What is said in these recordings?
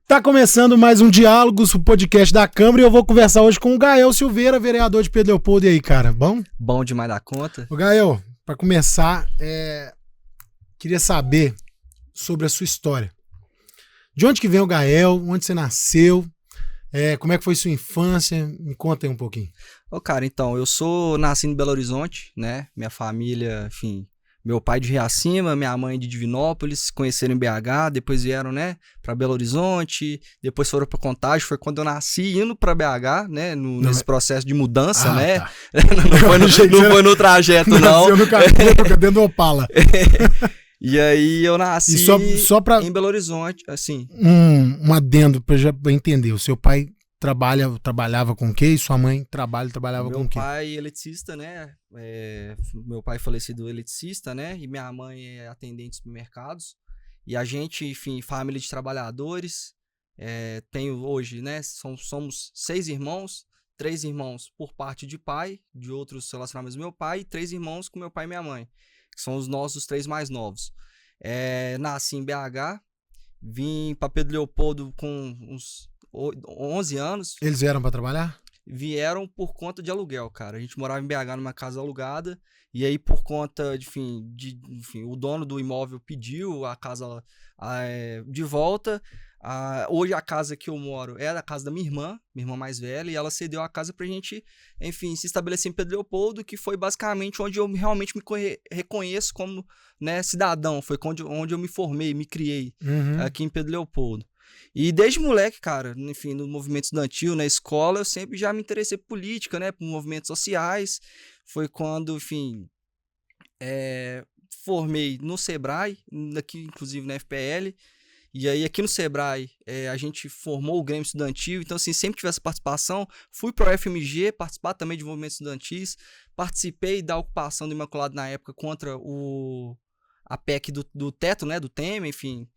Tá começando mais um Diálogos, o podcast da Câmara, e eu vou conversar hoje com o Gael Silveira, vereador de Pedro Leopoldo. E aí, cara, bom? Bom demais da conta. Ô, Gael, pra começar, queria saber sobre a sua história. De onde que vem o Gael? Onde você nasceu? Como é que foi sua infância? Me conta aí um pouquinho. Ô, cara, então, eu nasci em Belo Horizonte, né? Minha família, enfim, meu pai de Riacima, minha mãe de Divinópolis, conheceram em BH, depois vieram, né, pra Belo Horizonte, depois foram pra Contagem, foi quando eu nasci indo pra BH, né, nesse processo de mudança, né? Tá. Não foi no trajeto, não. Nasceu no caminho, dentro do Opala. E aí eu nasci só pra... em Belo Horizonte, assim. Um adendo pra entender. O seu pai trabalhava com o quê? E sua mãe trabalhava com o quê? Meu pai é eletricista, né? Meu pai falecido eletricista, né? E minha mãe é atendente de supermercados. E a gente, enfim, família de trabalhadores. Tenho hoje, né? Somos 6 irmãos. 3 irmãos por parte de pai, de outros relacionamentos do meu pai. E 3 irmãos com meu pai e minha mãe, que são os nossos 3 mais novos. Nasci em BH. Vim para Pedro Leopoldo com uns 11 anos. Eles vieram pra trabalhar? Vieram por conta de aluguel, cara. A gente morava em BH numa casa alugada. E aí, por conta, enfim, o dono do imóvel pediu a casa de volta. Hoje a casa que eu moro é a casa da minha irmã mais velha, e ela cedeu a casa pra gente, enfim, se estabelecer em Pedro Leopoldo, que foi basicamente onde eu realmente me reconheço como, né, cidadão. Foi onde eu me formei, me criei, aqui em Pedro Leopoldo. E desde moleque, cara, enfim, no movimento estudantil, na escola, eu sempre já me interessei por política, né, por movimentos sociais. Foi quando, enfim, formei no Sebrae, aqui inclusive na FPL. E aí aqui no Sebrae a gente formou o Grêmio Estudantil, então assim, sempre tive essa participação. Fui para o FMG, participar também de movimentos estudantis, participei da ocupação do Imaculado na época contra a PEC do teto, né, do Temer, enfim.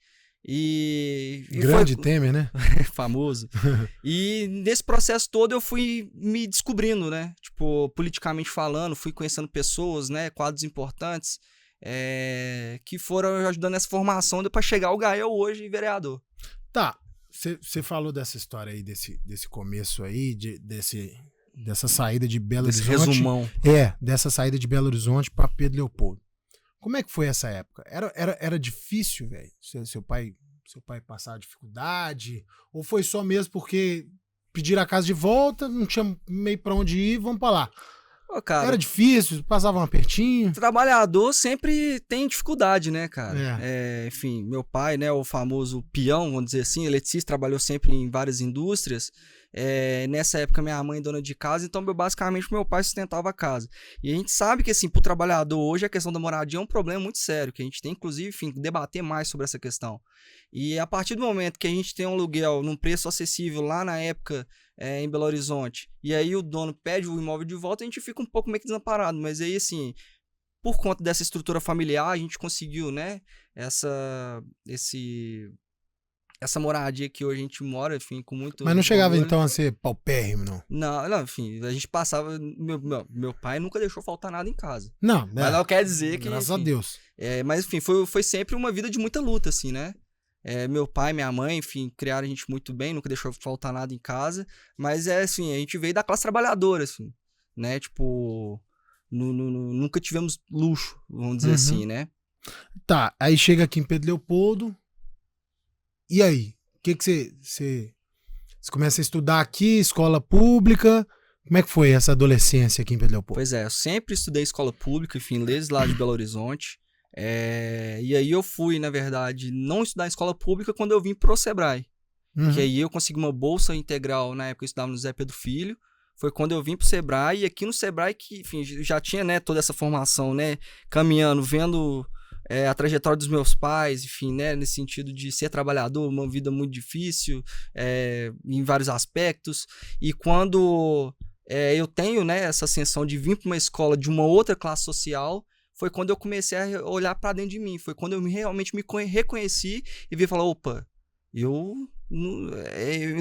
Grande Temer, né? Famoso. E nesse processo todo eu fui me descobrindo, né? Tipo, politicamente falando, fui conhecendo pessoas, né? Quadros importantes, que foram ajudando nessa formação para chegar ao Gael hoje vereador. Tá, você falou dessa história aí, desse começo aí, dessa saída de Belo Horizonte. Resumão. Dessa saída de Belo Horizonte para Pedro Leopoldo. Como é que foi essa época? Era difícil, velho? Seu pai passar dificuldade? Ou foi só mesmo porque pediram a casa de volta, não tinha meio pra onde ir, vamos pra lá? Ô, cara, era difícil? Passava um apertinho? Trabalhador sempre tem dificuldade, né, cara? Enfim, meu pai, né, o famoso peão, vamos dizer assim, eletricista, trabalhou sempre em várias indústrias. Nessa época minha mãe dona de casa, então basicamente meu pai sustentava a casa. E a gente sabe que assim, pro trabalhador hoje a questão da moradia é um problema muito sério, que a gente tem inclusive, enfim, debater mais sobre essa questão. E a partir do momento que a gente tem um aluguel num preço acessível lá na época em Belo Horizonte, e aí o dono pede o imóvel de volta, a gente fica um pouco meio que desamparado, mas aí assim, por conta dessa estrutura familiar, a gente conseguiu, né, essa moradia que hoje a gente mora, enfim, com muito... Mas não chegava então a ser paupérrimo, não? Não, enfim, a gente passava... Meu pai nunca deixou faltar nada em casa. Não, mas não quer dizer que... Graças enfim, a Deus. Mas, enfim, foi sempre uma vida de muita luta, assim, né? Meu pai, minha mãe, enfim, criaram a gente muito bem, nunca deixou faltar nada em casa. Mas, assim, a gente veio da classe trabalhadora, assim, né? Tipo, nunca tivemos luxo, vamos dizer assim, né? Tá, aí chega aqui em Pedro Leopoldo... E aí? O que você começa a estudar aqui, escola pública? Como é que foi essa adolescência aqui em Pedro Leopoldo? Pois eu sempre estudei escola pública, enfim, desde lá de Belo Horizonte. E aí eu fui, na verdade, não estudar em escola pública quando eu vim pro Sebrae. Que aí eu consegui uma bolsa integral, na época eu estudava no Zé Pedro Filho. Foi quando eu vim pro Sebrae, e aqui no Sebrae que, enfim, já tinha, né, toda essa formação, né, caminhando, vendo... a trajetória dos meus pais, enfim, né, nesse sentido de ser trabalhador, uma vida muito difícil, em vários aspectos. E quando eu tenho, né, essa ascensão de vir para uma escola de uma outra classe social, foi quando eu comecei a olhar para dentro de mim. Foi quando eu realmente me reconheci e vi falar, opa, eu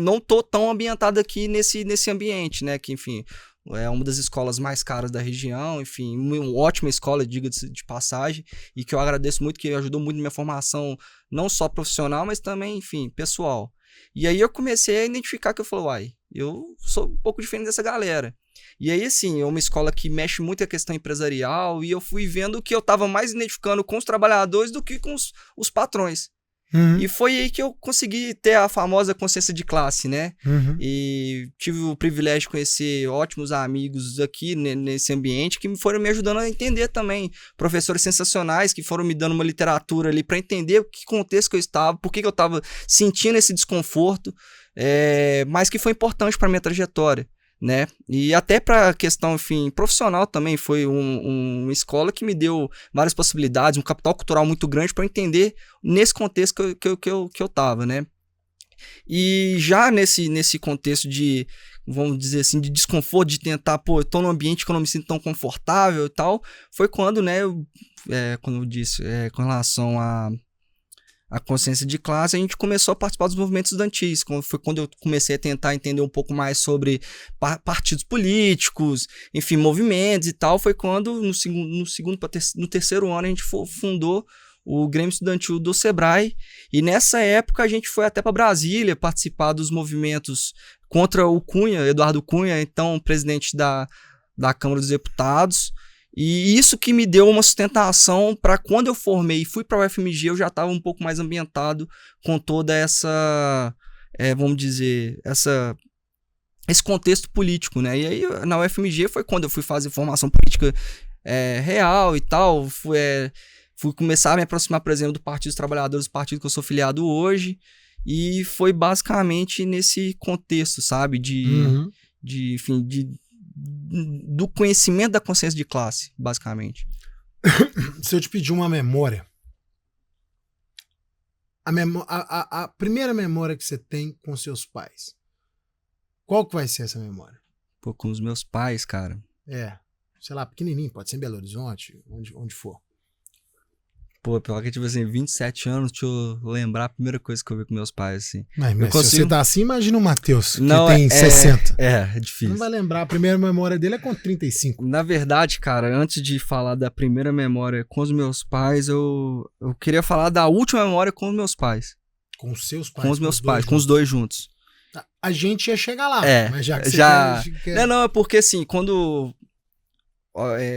não tô tão ambientado aqui nesse ambiente, né, que, enfim... É uma das escolas mais caras da região, enfim, uma ótima escola, diga-se de passagem, e que eu agradeço muito, que ajudou muito na minha formação, não só profissional, mas também, enfim, pessoal. E aí eu comecei a identificar que eu falei, uai, eu sou um pouco diferente dessa galera. E aí, assim, é uma escola que mexe muito a questão empresarial e eu fui vendo que eu estava mais identificando com os trabalhadores do que com os patrões. E foi aí que eu consegui ter a famosa consciência de classe, né? E tive o privilégio de conhecer ótimos amigos aqui nesse ambiente que foram me ajudando a entender também. Professores sensacionais que foram me dando uma literatura ali para entender que contexto que eu estava, por que eu estava sentindo esse desconforto, mas que foi importante para minha trajetória, né? E até para a questão, enfim, profissional também foi uma escola que me deu várias possibilidades, um capital cultural muito grande para entender nesse contexto que eu tava, né? E já nesse contexto de, vamos dizer assim, de desconforto, de tentar, pô, eu tô num ambiente que eu não me sinto tão confortável e tal, foi quando, né, quando eu disse, com relação a consciência de classe, a gente começou a participar dos movimentos estudantis. Foi quando eu comecei a tentar entender um pouco mais sobre partidos políticos, enfim, movimentos e tal. Foi quando, no terceiro ano, a gente fundou o Grêmio Estudantil do Sebrae. E nessa época, a gente foi até para Brasília participar dos movimentos contra o Cunha, Eduardo Cunha, então presidente da Câmara dos Deputados. E isso que me deu uma sustentação para quando eu formei e fui para o UFMG, eu já estava um pouco mais ambientado com toda essa, vamos dizer, esse contexto político, né? E aí na UFMG foi quando eu fui fazer formação política real e tal, fui começar a me aproximar, por exemplo, do Partido dos Trabalhadores, partido que eu sou filiado hoje, e foi basicamente nesse contexto, sabe, enfim, do conhecimento da consciência de classe, basicamente. Se eu te pedir uma memória, a primeira memória que você tem com seus pais, qual que vai ser essa memória? Pô, com os meus pais, cara. Sei lá, pequenininho, pode ser em Belo Horizonte, onde for. Pô, pior que, tipo assim, 27 anos, deixa eu lembrar a primeira coisa que eu vi com meus pais, assim. Mas se você tá assim, imagina o Matheus, que tem 60. É difícil. Não vai lembrar, a primeira memória dele é com 35. Na verdade, cara, antes de falar da primeira memória com os meus pais, eu queria falar da última memória com os meus pais. Com os seus pais? Com os meus pais, com os dois juntos. A gente ia chegar lá, mas já que você quer... Não, é porque assim, quando...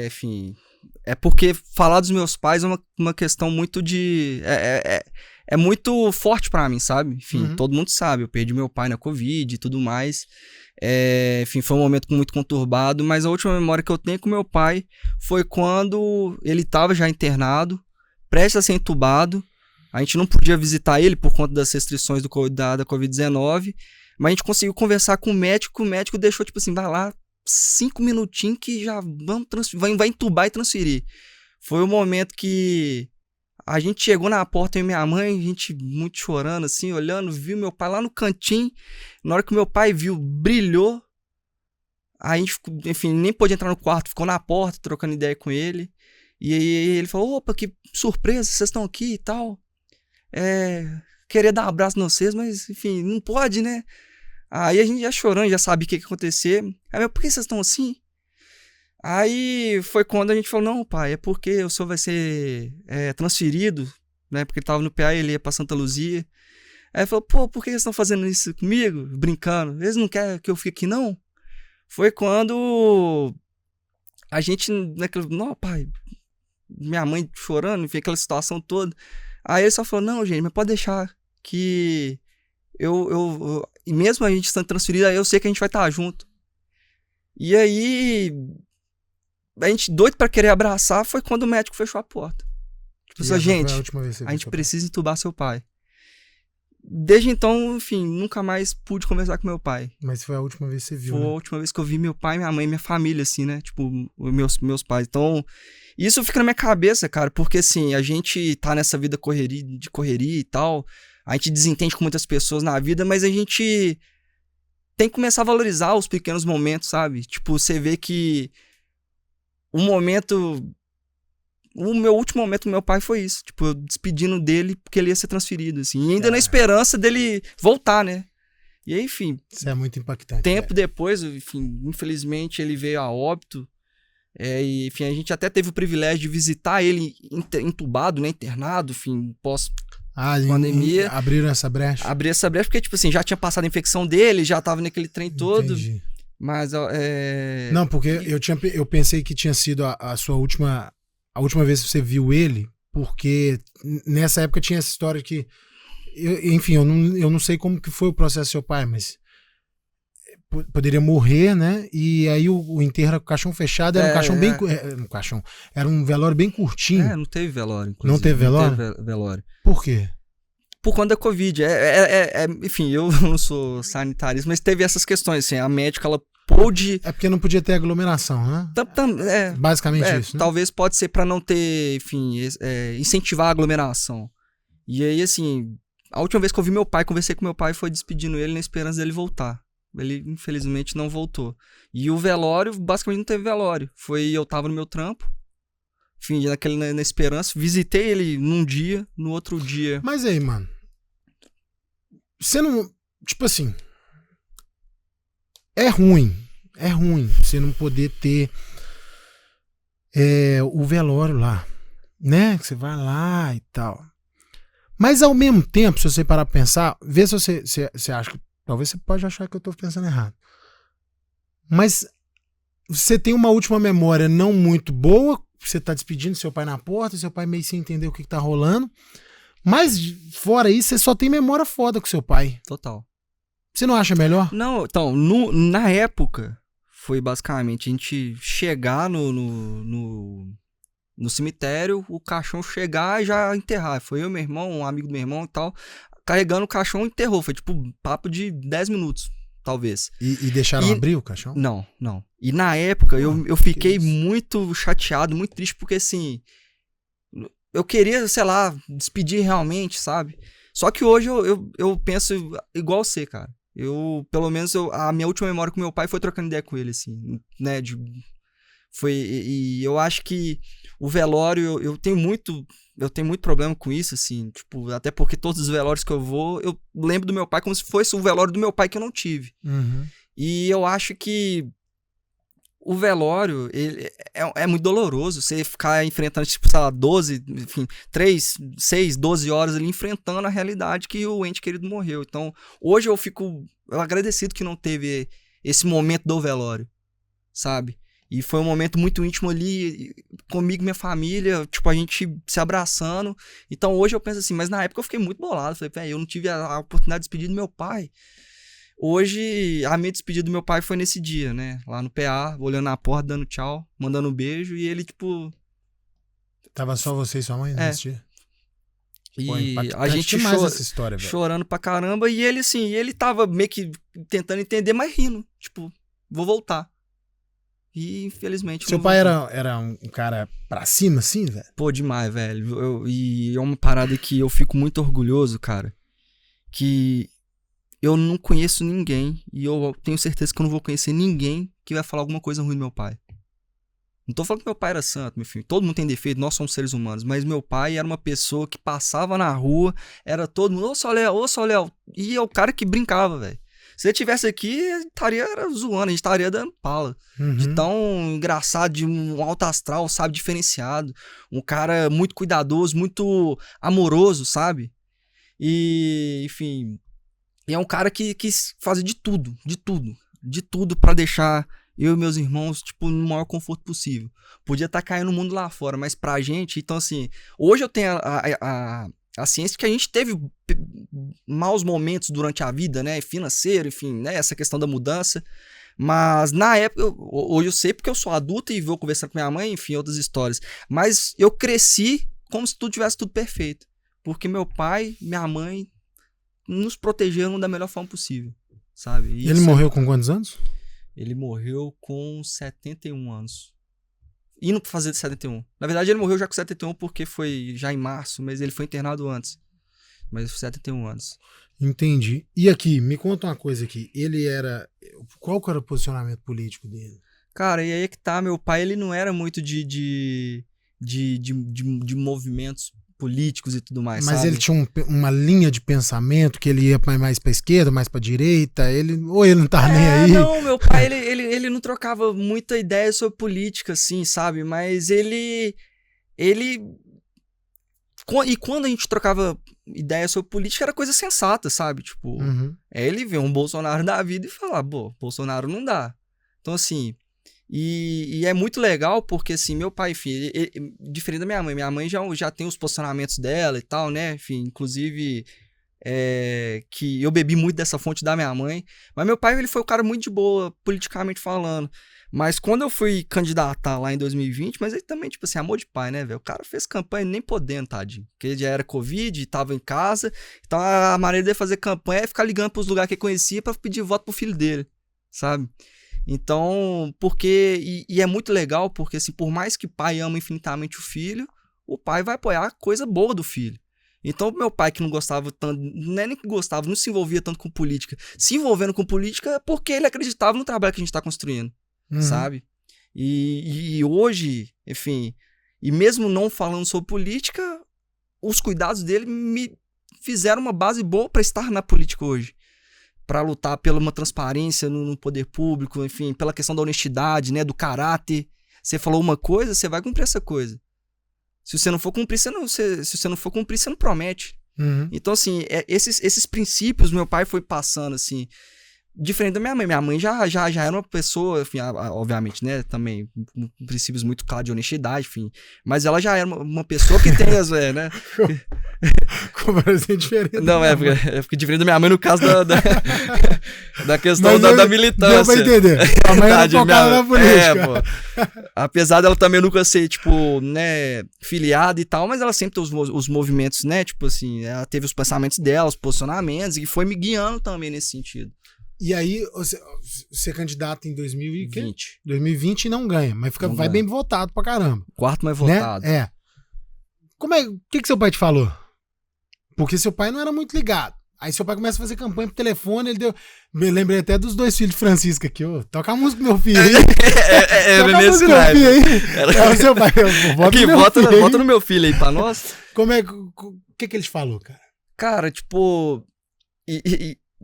enfim... É porque falar dos meus pais é uma questão muito de... É muito forte pra mim, sabe? Enfim, todo mundo sabe. Eu perdi meu pai na Covid e tudo mais. Enfim, foi um momento muito conturbado. Mas a última memória que eu tenho com meu pai foi quando ele tava já internado, prestes a ser entubado. A gente não podia visitar ele por conta das restrições da Covid-19. Mas a gente conseguiu conversar com o médico deixou, tipo assim, vai lá, 5 minutinhos que já vai entubar e transferir. Foi o momento que a gente chegou na porta, eu e minha mãe, a gente muito chorando, assim, olhando, viu meu pai lá no cantinho. Na hora que meu pai viu, brilhou. Aí a gente, enfim, nem pôde entrar no quarto, ficou na porta, trocando ideia com ele. E aí ele falou, opa, que surpresa, vocês estão aqui e tal. Queria dar um abraço em vocês, mas, enfim, não pode, né? Aí a gente já chorando, já sabia o que ia acontecer. Aí, por que vocês estão assim? Aí foi quando a gente falou, não, pai, é porque o senhor vai ser transferido, né? Porque ele tava no PA e ele ia pra Santa Luzia. Aí ele falou, pô, por que eles estão fazendo isso comigo? Brincando. Eles não querem que eu fique aqui, não? Foi quando a gente, não, pai, minha mãe chorando, enfim, aquela situação toda. Aí ele só falou, não, gente, mas pode deixar que e mesmo a gente estando transferido, aí eu sei que a gente vai estar junto. E aí, a gente doido pra querer abraçar, foi quando o médico fechou a porta. Tipo assim, gente, a gente precisa entubar seu pai. Desde então, enfim, nunca mais pude conversar com meu pai. Mas foi a última vez que você viu, Foi a última vez que eu vi meu pai, minha mãe, minha família, assim, né? Tipo, meus pais. Então, isso fica na minha cabeça, cara, porque assim, a gente tá nessa vida de correria e tal, a gente desentende com muitas pessoas na vida, mas a gente tem que começar a valorizar os pequenos momentos, sabe? Tipo, você vê que o meu último momento com meu pai foi isso. Tipo, eu despedindo dele porque ele ia ser transferido, assim. E ainda na esperança dele voltar, né? E aí, enfim... Isso é muito impactante. Tempo depois, enfim, infelizmente ele veio a óbito. E, enfim, a gente até teve o privilégio de visitar ele entubado, né? Internado, enfim, pandemia. Abriram essa brecha? Abri essa brecha porque, tipo assim, já tinha passado a infecção dele, já tava naquele trem todo. Entendi. Mas Não, porque eu pensei que tinha sido a sua última vez que você viu ele, porque nessa época tinha essa história que, enfim, eu não sei como que foi o processo do seu pai, mas poderia morrer, né? E aí o enterro era com o caixão fechado, era um caixão bem... era um velório bem curtinho. Não teve velório, inclusive. Não teve velório? Não teve velório. Por quê? Por conta da Covid. Enfim, eu não sou sanitarista, mas teve essas questões, assim, a médica, ela pôde... É porque não podia ter aglomeração, né? Basicamente isso, né? Talvez pode ser pra não ter, enfim, incentivar a aglomeração. E aí, assim, a última vez que eu vi meu pai, conversei com meu pai, foi despedindo ele na esperança dele voltar. Ele, infelizmente, não voltou. E o velório, basicamente não teve velório. Eu tava no meu trampo, enfim, na esperança, visitei ele num dia, no outro dia... Mas aí, mano, você não... Tipo assim... É ruim você não poder ter o velório lá, né? Que você vai lá e tal. Mas ao mesmo tempo, se você parar pra pensar, vê se você acha que... Talvez você pode achar que eu tô pensando errado. Mas você tem uma última memória não muito boa, você tá despedindo seu pai na porta, seu pai meio sem entender o que tá rolando. Mas fora isso, você só tem memória foda com seu pai. Total. Você não acha melhor? Não, então, na época, foi basicamente a gente chegar no cemitério, o caixão chegar e já enterrar. Foi eu, meu irmão, um amigo do meu irmão e tal, carregando o caixão, enterrou. Foi tipo papo de 10 minutos, talvez. E deixaram abrir o caixão? Não. E na época eu fiquei muito chateado, muito triste, porque assim, eu queria, sei lá, despedir realmente, sabe? Só que hoje eu penso igual você, cara. Pelo menos, a minha última memória com meu pai foi trocando ideia com ele, assim, né? E eu acho que o velório, eu tenho muito problema com isso, assim, tipo, até porque todos os velórios que eu vou, eu lembro do meu pai como se fosse o velório do meu pai que eu não tive. Uhum. E eu acho que o velório, ele é muito doloroso, você ficar enfrentando, tipo, sei lá, 12 horas ali, enfrentando a realidade que o ente querido morreu. Então, hoje eu fico agradecido que não teve esse momento do velório, sabe? E foi um momento muito íntimo ali, comigo e minha família, tipo, a gente se abraçando. Então, hoje eu penso assim, mas na época eu fiquei muito bolado. Falei, velho, eu não tive a oportunidade de despedir do meu pai. Hoje, a minha despedida do meu pai foi nesse dia, né? Lá no PA, olhando na porta, dando tchau, mandando um beijo. E ele, tipo... Tava só você e sua mãe nesse dia? E Pô, a gente essa história, chorando pra caramba. E ele, assim, ele tava meio que tentando entender, mas rindo. Tipo, vou voltar. E, infelizmente... Seu pai era um cara pra cima, assim, velho? Pô, demais, velho. E é uma parada que eu fico muito orgulhoso, cara. Que eu não conheço ninguém. E eu tenho certeza que eu não vou conhecer ninguém que vai falar alguma coisa ruim do meu pai. Não tô falando que meu pai era santo, meu filho. Todo mundo tem defeito, nós somos seres humanos. Mas meu pai era uma pessoa que passava na rua, era todo mundo, ô Soléu. E é o cara que brincava, velho. Se ele tivesse aqui, estaria zoando, a gente estaria dando pala. Uhum. De tão engraçado, de um alto astral, sabe, diferenciado. Um cara muito cuidadoso, muito amoroso, sabe? E, enfim, é um cara que quis fazer de tudo pra deixar eu e meus irmãos, tipo, no maior conforto possível. Podia estar caindo no mundo lá fora, mas pra gente, então assim, hoje eu tenho a ciência que a gente teve maus momentos durante a vida, né, financeiro, enfim, né, essa questão da mudança, mas na época, hoje eu sei porque eu sou adulto e vou conversando com minha mãe, enfim, outras histórias, mas eu cresci como se tudo tivesse tudo perfeito, porque meu pai, minha mãe nos protegeram da melhor forma possível, sabe? E ele morreu com quantos anos? Ele morreu com 71 anos. Indo pra fazer de 71. Na verdade, ele morreu já com 71 porque foi já em março, mas ele foi internado antes. Mas 71 anos. Entendi. E aqui, me conta uma coisa aqui. Ele era... Qual que era o posicionamento político dele? Cara, e aí é que tá. Meu pai, ele não era muito de movimentos políticos e tudo mais, mas sabe? Ele tinha uma linha de pensamento que ele ia mais pra esquerda, mais pra direita, ou ele não tava nem aí? Não, meu pai, ele não trocava muita ideia sobre política, assim, sabe? Mas ele E quando a gente trocava ideia sobre política, era coisa sensata, sabe? Tipo, ele vê um Bolsonaro da vida e fala, pô, Bolsonaro não dá. Então, assim, e é muito legal porque, assim, meu pai, enfim, diferente da minha mãe já tem os posicionamentos dela e tal, né? Enfim, inclusive, que eu bebi muito dessa fonte da minha mãe. Mas meu pai, ele foi um cara muito de boa, politicamente falando. Mas quando eu fui candidatar lá em 2020, mas aí também, tipo assim, amor de pai, né, velho? O cara fez campanha nem podendo, tadinho. Porque ele já era Covid, tava em casa. Então a maneira dele fazer campanha é ficar ligando pros lugares que ele conhecia pra pedir voto pro filho dele, sabe? Então, porque... E é muito legal porque, assim, por mais que o pai ama infinitamente o filho, o pai vai apoiar a coisa boa do filho. Então, meu pai que não gostava tanto, não é nem que gostava, não se envolvia tanto com política. Se envolvendo com política é porque ele acreditava no trabalho que a gente tá construindo. Sabe? E hoje, enfim, e mesmo não falando sobre política, os cuidados dele me fizeram uma base boa para estar na política hoje. Para lutar pela uma transparência no poder público, enfim, pela questão da honestidade, né, do caráter. Você falou uma coisa, você vai cumprir essa coisa. Se você não for cumprir, você não promete. Então, assim, esses princípios meu pai foi passando, assim. Diferente da minha mãe. Minha mãe já era uma pessoa, enfim, obviamente, né, também, com princípios muito claros de honestidade, enfim. Mas ela já era uma pessoa que tem as, né? Como é diferente? Não, é porque diferente da minha mãe no caso da questão da militância. Deu pra entender. A mãe era focada na política. Pô. Apesar dela também nunca ser, tipo, né, filiada e tal, mas ela sempre tem os movimentos, né, tipo assim, ela teve os pensamentos dela, os posicionamentos, e foi me guiando também nesse sentido. E aí, você é candidato em 2020 e não ganha, mas vai bem votado pra caramba. Quarto mais votado. Né? O que seu pai te falou? Porque seu pai não era muito ligado. Aí seu pai começa a fazer campanha pro telefone, ele deu... Me lembrei até dos 2 filhos de Francisca aqui, ó. Toca a música do meu filho aí. Toca a música do meu filho aí. É o seu pai, bota no meu filho aí pra nós. O que ele te falou, cara? Cara, tipo...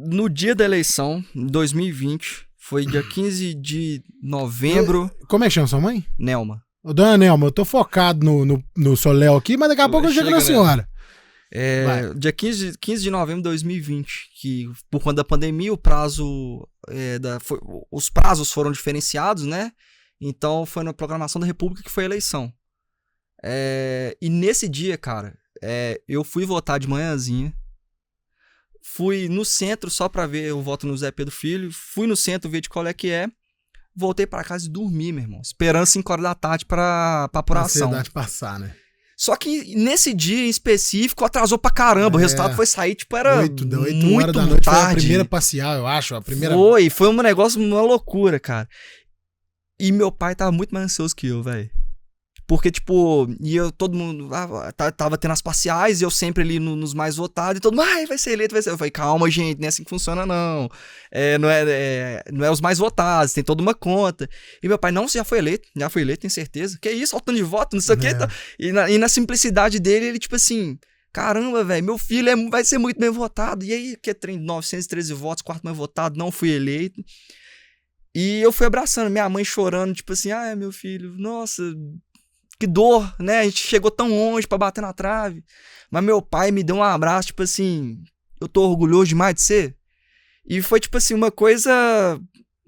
No dia da eleição, em 2020, foi dia 15 de novembro. Como é que chama sua mãe? Nelma. Ô, dona Nelma, eu tô focado no Soléu aqui, mas daqui a pouco eu chego na senhora. Dia 15 de novembro de 2020, que por conta da pandemia, o prazo. Os prazos foram diferenciados, né? Então foi na programação da República que foi a eleição. E nesse dia, cara, eu fui votar de manhãzinha. Fui no centro só pra ver o voto no Zé Pedro Filho. Fui no centro ver de qual é que é. Voltei pra casa e dormi, meu irmão. Esperando 5 horas da tarde pra apuração. Ansiedade passar, né? Só que nesse dia em específico atrasou pra caramba. O resultado foi sair, tipo, era 8 horas da noite. tarde. Foi a primeira parcial, eu acho. Foi um negócio, uma loucura, cara. E meu pai tava muito mais ansioso que eu, velho. Porque, tipo, todo mundo tava tendo as parciais e eu sempre ali nos mais votados e todo mundo, vai ser eleito, vai ser. Eu falei, calma, gente, não é assim que funciona, não. Não é os mais votados, tem toda uma conta. E meu pai, não, você já foi eleito, tenho certeza. Que isso, faltando de voto, não sei o quê. Tá? E na simplicidade dele, ele, tipo assim, caramba, velho, meu filho vai ser muito bem votado. E aí, que é 913 votos, quarto mais votado, não fui eleito. E eu fui abraçando, minha mãe chorando, tipo assim, meu filho, nossa... Que dor, né? A gente chegou tão longe pra bater na trave. Mas meu pai me deu um abraço, tipo assim... Eu tô orgulhoso demais de ser. E foi, tipo assim, uma coisa...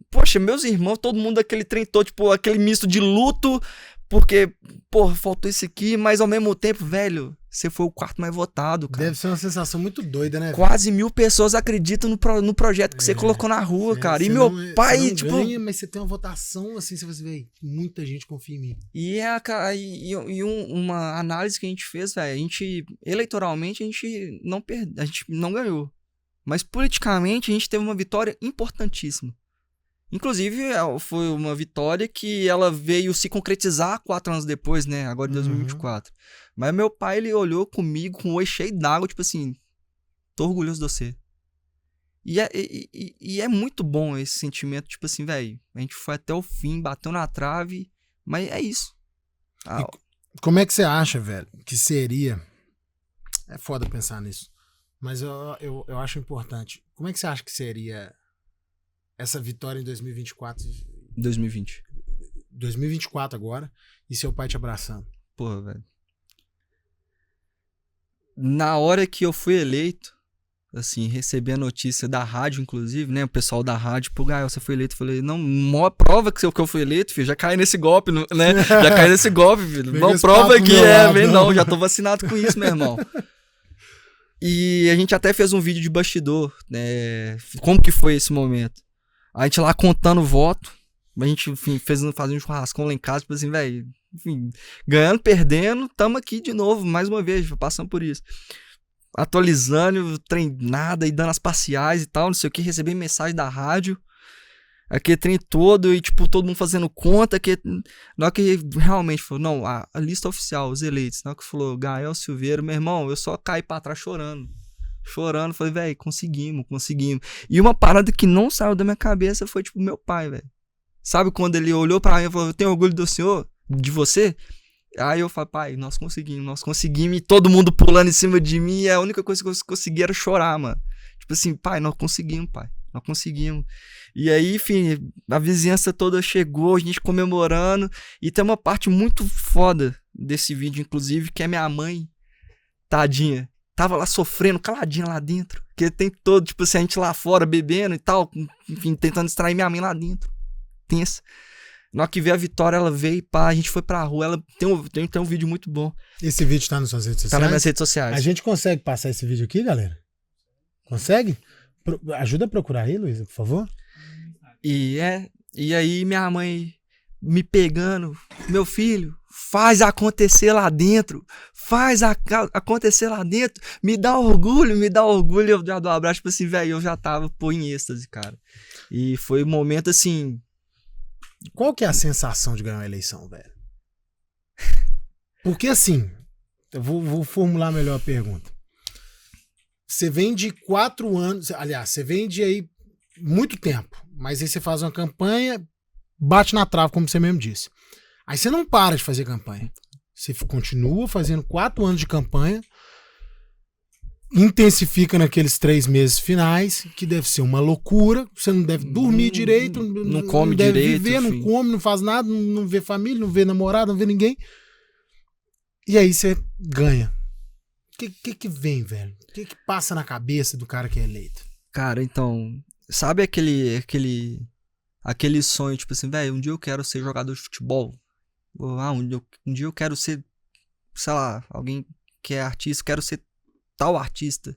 Poxa, meus irmãos, todo mundo aquele trem todo, tipo, aquele misto de luto... Porque, porra, faltou isso aqui, mas ao mesmo tempo, velho, você foi o quarto mais votado, cara. Deve ser uma sensação muito doida, né? Quase 1.000 pessoas acreditam no projeto que você colocou na rua, cara. E meu pai, você não tipo... ganha, mas você tem uma votação, assim, você vê, muita gente confia em mim. E uma análise que a gente fez, velho, eleitoralmente, a gente não ganhou. Mas politicamente, a gente teve uma vitória importantíssima. Inclusive, foi uma vitória que ela veio se concretizar 4 anos depois, né? Agora em 2024. Mas meu pai, ele olhou comigo com o olho cheio d'água, tipo assim, tô orgulhoso de você. E é muito bom esse sentimento, tipo assim, velho, a gente foi até o fim, bateu na trave, mas é isso. Como é que você acha, velho, que seria... É foda pensar nisso, mas eu acho importante. Como é que você acha que seria... essa vitória em 2024... 2024 agora, e seu pai te abraçando? Porra, velho. Na hora que eu fui eleito, assim, recebi a notícia da rádio, inclusive, né? O pessoal da rádio, pô, Gael, você foi eleito. Eu falei, não, maior prova que eu fui eleito, filho. Já caí nesse golpe, né? Já caí nesse golpe, filho. Não, prova que vem, não. Já tô vacinado com isso, meu irmão. E a gente até fez um vídeo de bastidor, né? Como que foi esse momento? A gente lá contando o voto. A gente, enfim, fazendo um churrascão lá em casa, tipo assim, velho, enfim, ganhando, perdendo, tamo aqui de novo, mais uma vez, passando por isso. Atualizando, treinada e dando as parciais e tal, não sei o que, recebi mensagem da rádio, aquele trem todo e, tipo, todo mundo fazendo conta, na hora que realmente falou, não, a lista oficial, os eleitos, na hora que falou, Gael Silveira, meu irmão, eu só caí pra trás chorando, falei, velho, conseguimos. E uma parada que não saiu da minha cabeça foi, tipo, meu pai, velho. Sabe quando ele olhou pra mim e falou, eu tenho orgulho do senhor, de você? Aí eu falei, pai, nós conseguimos, e todo mundo pulando em cima de mim, e a única coisa que eu consegui era chorar, mano. Tipo assim, pai. Nós conseguimos. E aí, enfim, a vizinhança toda chegou, a gente comemorando, e tem uma parte muito foda desse vídeo, inclusive, que é minha mãe, tadinha, tava lá sofrendo, caladinha lá dentro, porque tem todo, tipo assim, a gente lá fora bebendo e tal, enfim, tentando distrair minha mãe lá dentro. Tensa. Na hora que veio a vitória, ela veio e pá, a gente foi pra rua. Ela tem um vídeo muito bom. Esse vídeo tá nas suas redes sociais? Tá nas minhas redes sociais. A gente consegue passar esse vídeo aqui, galera? Consegue? Ajuda a procurar aí, Luísa, por favor. E aí minha mãe me pegando, meu filho, faz acontecer lá dentro, acontecer lá dentro, me dá orgulho, eu já dou um abraço, tipo assim, velho, eu já tava, pô, em êxtase, cara. E foi um momento assim... Qual que é a sensação de ganhar uma eleição, velho? Porque assim, eu vou formular melhor a pergunta. Você vem de 4 anos, aliás, você vem de aí muito tempo, mas aí você faz uma campanha, bate na trave, como você mesmo disse. Aí você não para de fazer campanha. Você continua fazendo 4 anos de campanha, intensifica naqueles 3 meses finais, que deve ser uma loucura. Você não deve dormir direito, não come não deve direito, viver, não come, não faz nada, não vê família, não vê namorado, não vê ninguém. E aí você ganha. O que vem, velho? O que passa na cabeça do cara que é eleito? Cara, então, sabe aquele sonho, tipo assim, velho, um dia eu quero ser jogador de futebol. Um dia eu quero ser, sei lá, alguém que é artista, quero ser tal artista.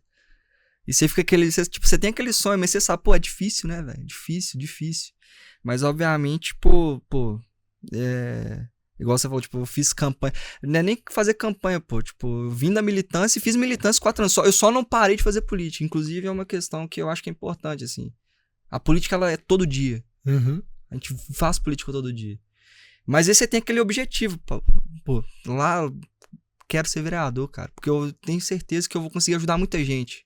E você fica você tem aquele sonho, mas você sabe, pô, é difícil, né, velho? Difícil. Mas, obviamente, igual você falou, tipo, eu fiz campanha. Não é nem fazer campanha, pô. Tipo, eu vim da militância e fiz militância 4 anos. Eu só não parei de fazer política. Inclusive, é uma questão que eu acho que é importante, assim. A política, ela é todo dia. Uhum. A gente faz política todo dia. Mas aí você tem aquele objetivo, pô. Lá... Quero ser vereador, cara, porque eu tenho certeza que eu vou conseguir ajudar muita gente.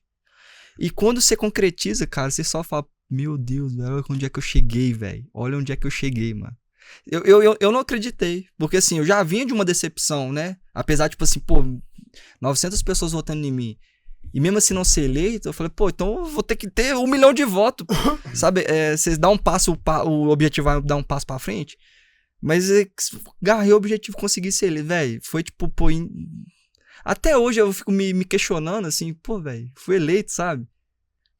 E quando você concretiza, cara, você só fala, meu Deus, velho, olha onde é que eu cheguei, velho. Olha onde é que eu cheguei, mano. Eu não acreditei, porque assim, eu já vinha de uma decepção, né? Apesar, tipo assim, 900 pessoas votando em mim, e mesmo assim não ser eleito, eu falei, então eu vou ter que ter 1 milhão de votos, sabe? Vocês dão um passo, o objetivo é dar um passo pra frente. Mas agarrei o objetivo de conseguir ser ele, velho. Foi tipo, até hoje eu fico me questionando, assim, velho, fui eleito, sabe?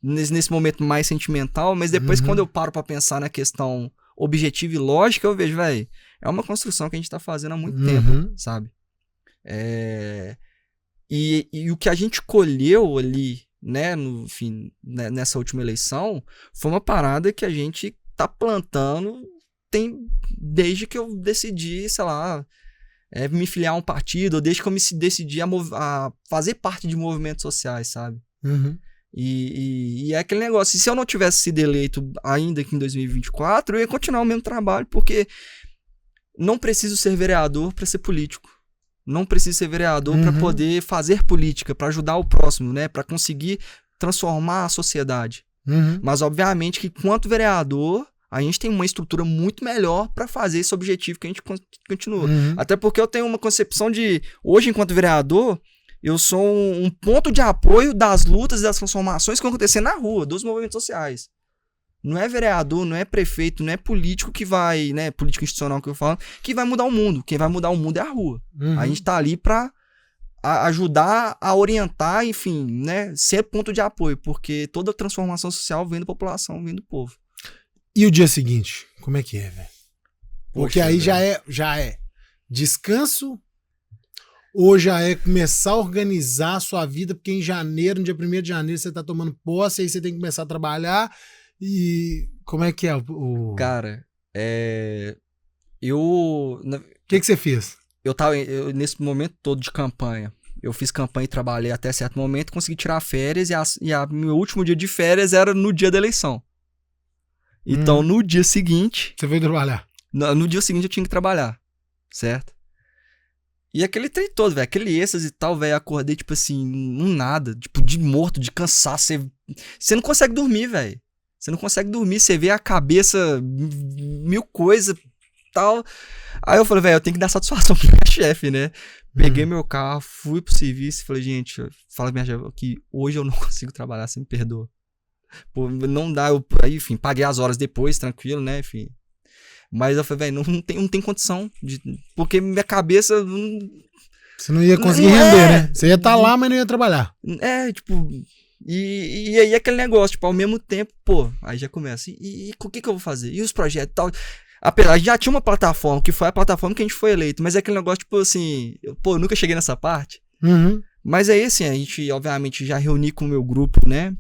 Nesse momento mais sentimental, mas depois quando eu paro pra pensar na questão objetiva e lógica, eu vejo, velho, é uma construção que a gente tá fazendo há muito tempo, sabe? E o que a gente colheu ali, né, no fim, né, nessa última eleição, foi uma parada que a gente tá plantando desde que eu decidi, sei lá, me filiar a um partido, ou desde que eu me decidi a fazer parte de movimentos sociais, sabe? Uhum. E é aquele negócio, e se eu não tivesse sido eleito ainda aqui em 2024, eu ia continuar o mesmo trabalho, porque não preciso ser vereador para ser político. Não preciso ser vereador para poder fazer política, para ajudar o próximo, né? Para conseguir transformar a sociedade. Mas, obviamente, que quanto vereador... a gente tem uma estrutura muito melhor para fazer esse objetivo que a gente continua. Até porque eu tenho uma concepção de... Hoje, enquanto vereador, eu sou um ponto de apoio das lutas e das transformações que vão acontecer na rua, dos movimentos sociais. Não é vereador, não é prefeito, não é político que vai... né, político institucional que eu falo, que vai mudar o mundo. Quem vai mudar o mundo é a rua. A gente tá ali pra ajudar a orientar, enfim, né? Ser ponto de apoio, porque toda transformação social vem da população, vem do povo. E o dia seguinte? Como é que é, velho? Porque Poxa, aí velho. já é descanso ou já é começar a organizar a sua vida, porque em janeiro, no dia 1º de janeiro, você tá tomando posse, aí você tem que começar a trabalhar e como é que é o... Cara, O que você fez? eu tava nesse momento todo de campanha. Eu fiz campanha e trabalhei até certo momento, consegui tirar férias e meu último dia de férias era no dia da eleição. Então, no dia seguinte... Você veio trabalhar? No dia seguinte eu tinha que trabalhar, certo? E aquele trem todo, velho, aquele êxtase e tal, velho, acordei, tipo assim, nada, tipo, de morto, de cansaço, você não consegue dormir, velho. Você não consegue dormir, você vê a cabeça, mil coisas, tal. Aí eu falei, velho, eu tenho que dar satisfação pro minha chefe, né? Peguei meu carro, fui pro serviço e falei, gente, fala pra minha chefe que hoje eu não consigo trabalhar, você me perdoa. Pô, não dá, aí, enfim, paguei as horas depois, tranquilo, né, enfim. Mas eu falei, velho, não tem condição, porque minha cabeça... Você não ia conseguir render, né? Você ia estar lá, mas não ia trabalhar. Tipo... E aí aquele negócio, tipo, ao mesmo tempo, pô, aí já começa. E o que eu vou fazer? E os projetos e tal? Apesar, já tinha uma plataforma, que foi a plataforma que a gente foi eleito, mas é aquele negócio, tipo assim, eu nunca cheguei nessa parte. Uhum. Mas aí, assim, a gente, obviamente, já reuni com o meu grupo, né?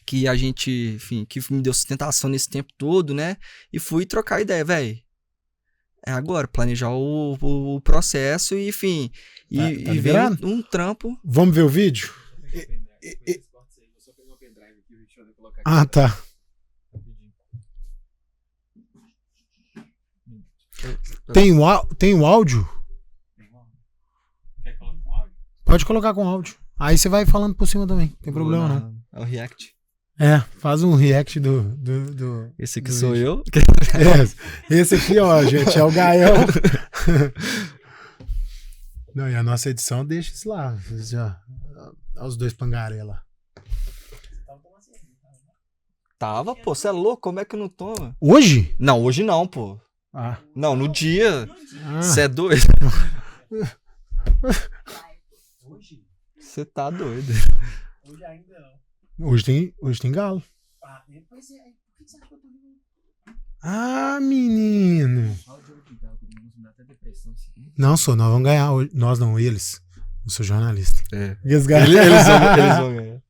Que a gente, enfim, que me deu sustentação nesse tempo todo, né? E fui trocar ideia, velho. É agora, planejar o processo e, enfim, e ver um trampo. Vamos ver o vídeo? Ah, tá. Tem o áudio? Quer colocar com áudio? Pode colocar com áudio. Aí você vai falando por cima também. Não tem problema não. É o react. Faz um react do Esse aqui do sou vídeo. eu. Esse aqui, ó, gente, é o Gael. Não, e a nossa edição deixa isso lá. Já, os dois pangaré lá. Tava, pô, você é louco? Como é que não toma? Hoje? Não, hoje não, pô. Ah. Não, no dia. Você é doido? Você tá doido. Hoje ainda não. Hoje tem galo. Ah, pois é. Por que você acha que eu tô rindo? Ah, menino. Dá até depressão isso aqui. Não, nós vamos ganhar hoje. Nós não, eles. Eu sou jornalista. É. Eles Vão ganhar.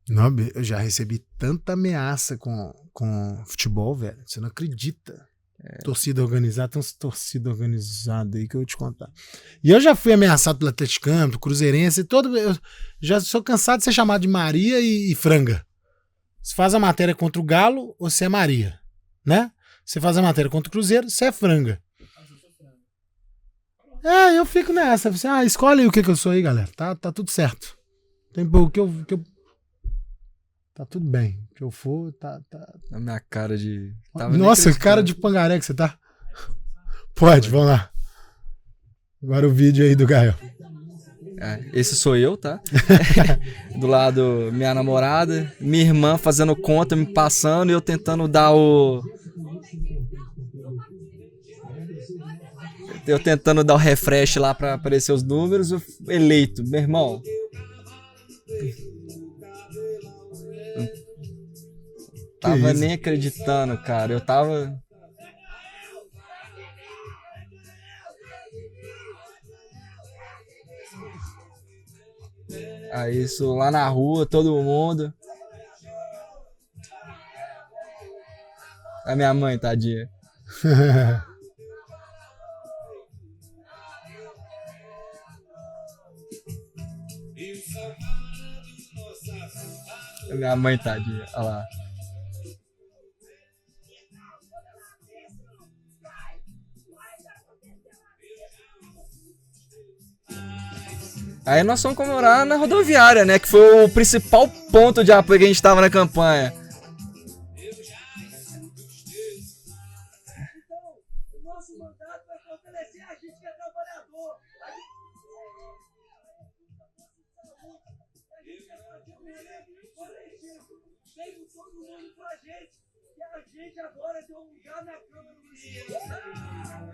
Não, eu já recebi tanta ameaça com futebol, velho. Você não acredita. Torcida organizada, tem uns torcida organizada aí que eu vou te contar. E eu já fui ameaçado pelo atleticano, pelo cruzeirense, eu já sou cansado de ser chamado de Maria e Franga. Você faz a matéria contra o Galo, você é Maria, né? Você faz a matéria contra o Cruzeiro, você é Franga. Eu fico nessa. Você, escolhe aí o que eu sou aí, galera. Tá tudo certo. Tem pouco que eu tá tudo bem. O que eu for, tá. A minha cara de... Nossa, que cara de pangaré que você tá. Pode, vamos lá. Agora o vídeo aí do Gael. Esse sou eu, tá? Do lado, minha namorada, minha irmã fazendo conta, me passando e eu tentando dar eu tentando dar o refresh lá pra aparecer os números, eleito. Meu irmão... Tava nem acreditando, cara. Eu tava... Aí isso lá na rua, todo mundo. A minha mãe, tadinha. A minha mãe, tadinha. Olha lá. Aí nós fomos comemorar na rodoviária, né? Que foi o principal ponto de apoio que a gente tava na campanha. O nosso mandato vai fortalecer a gente que é trabalhador. A gente quer fazer um relevo coletivo. Veio todo mundo com a gente. E a gente agora deu um lugar na Câmara Municipal.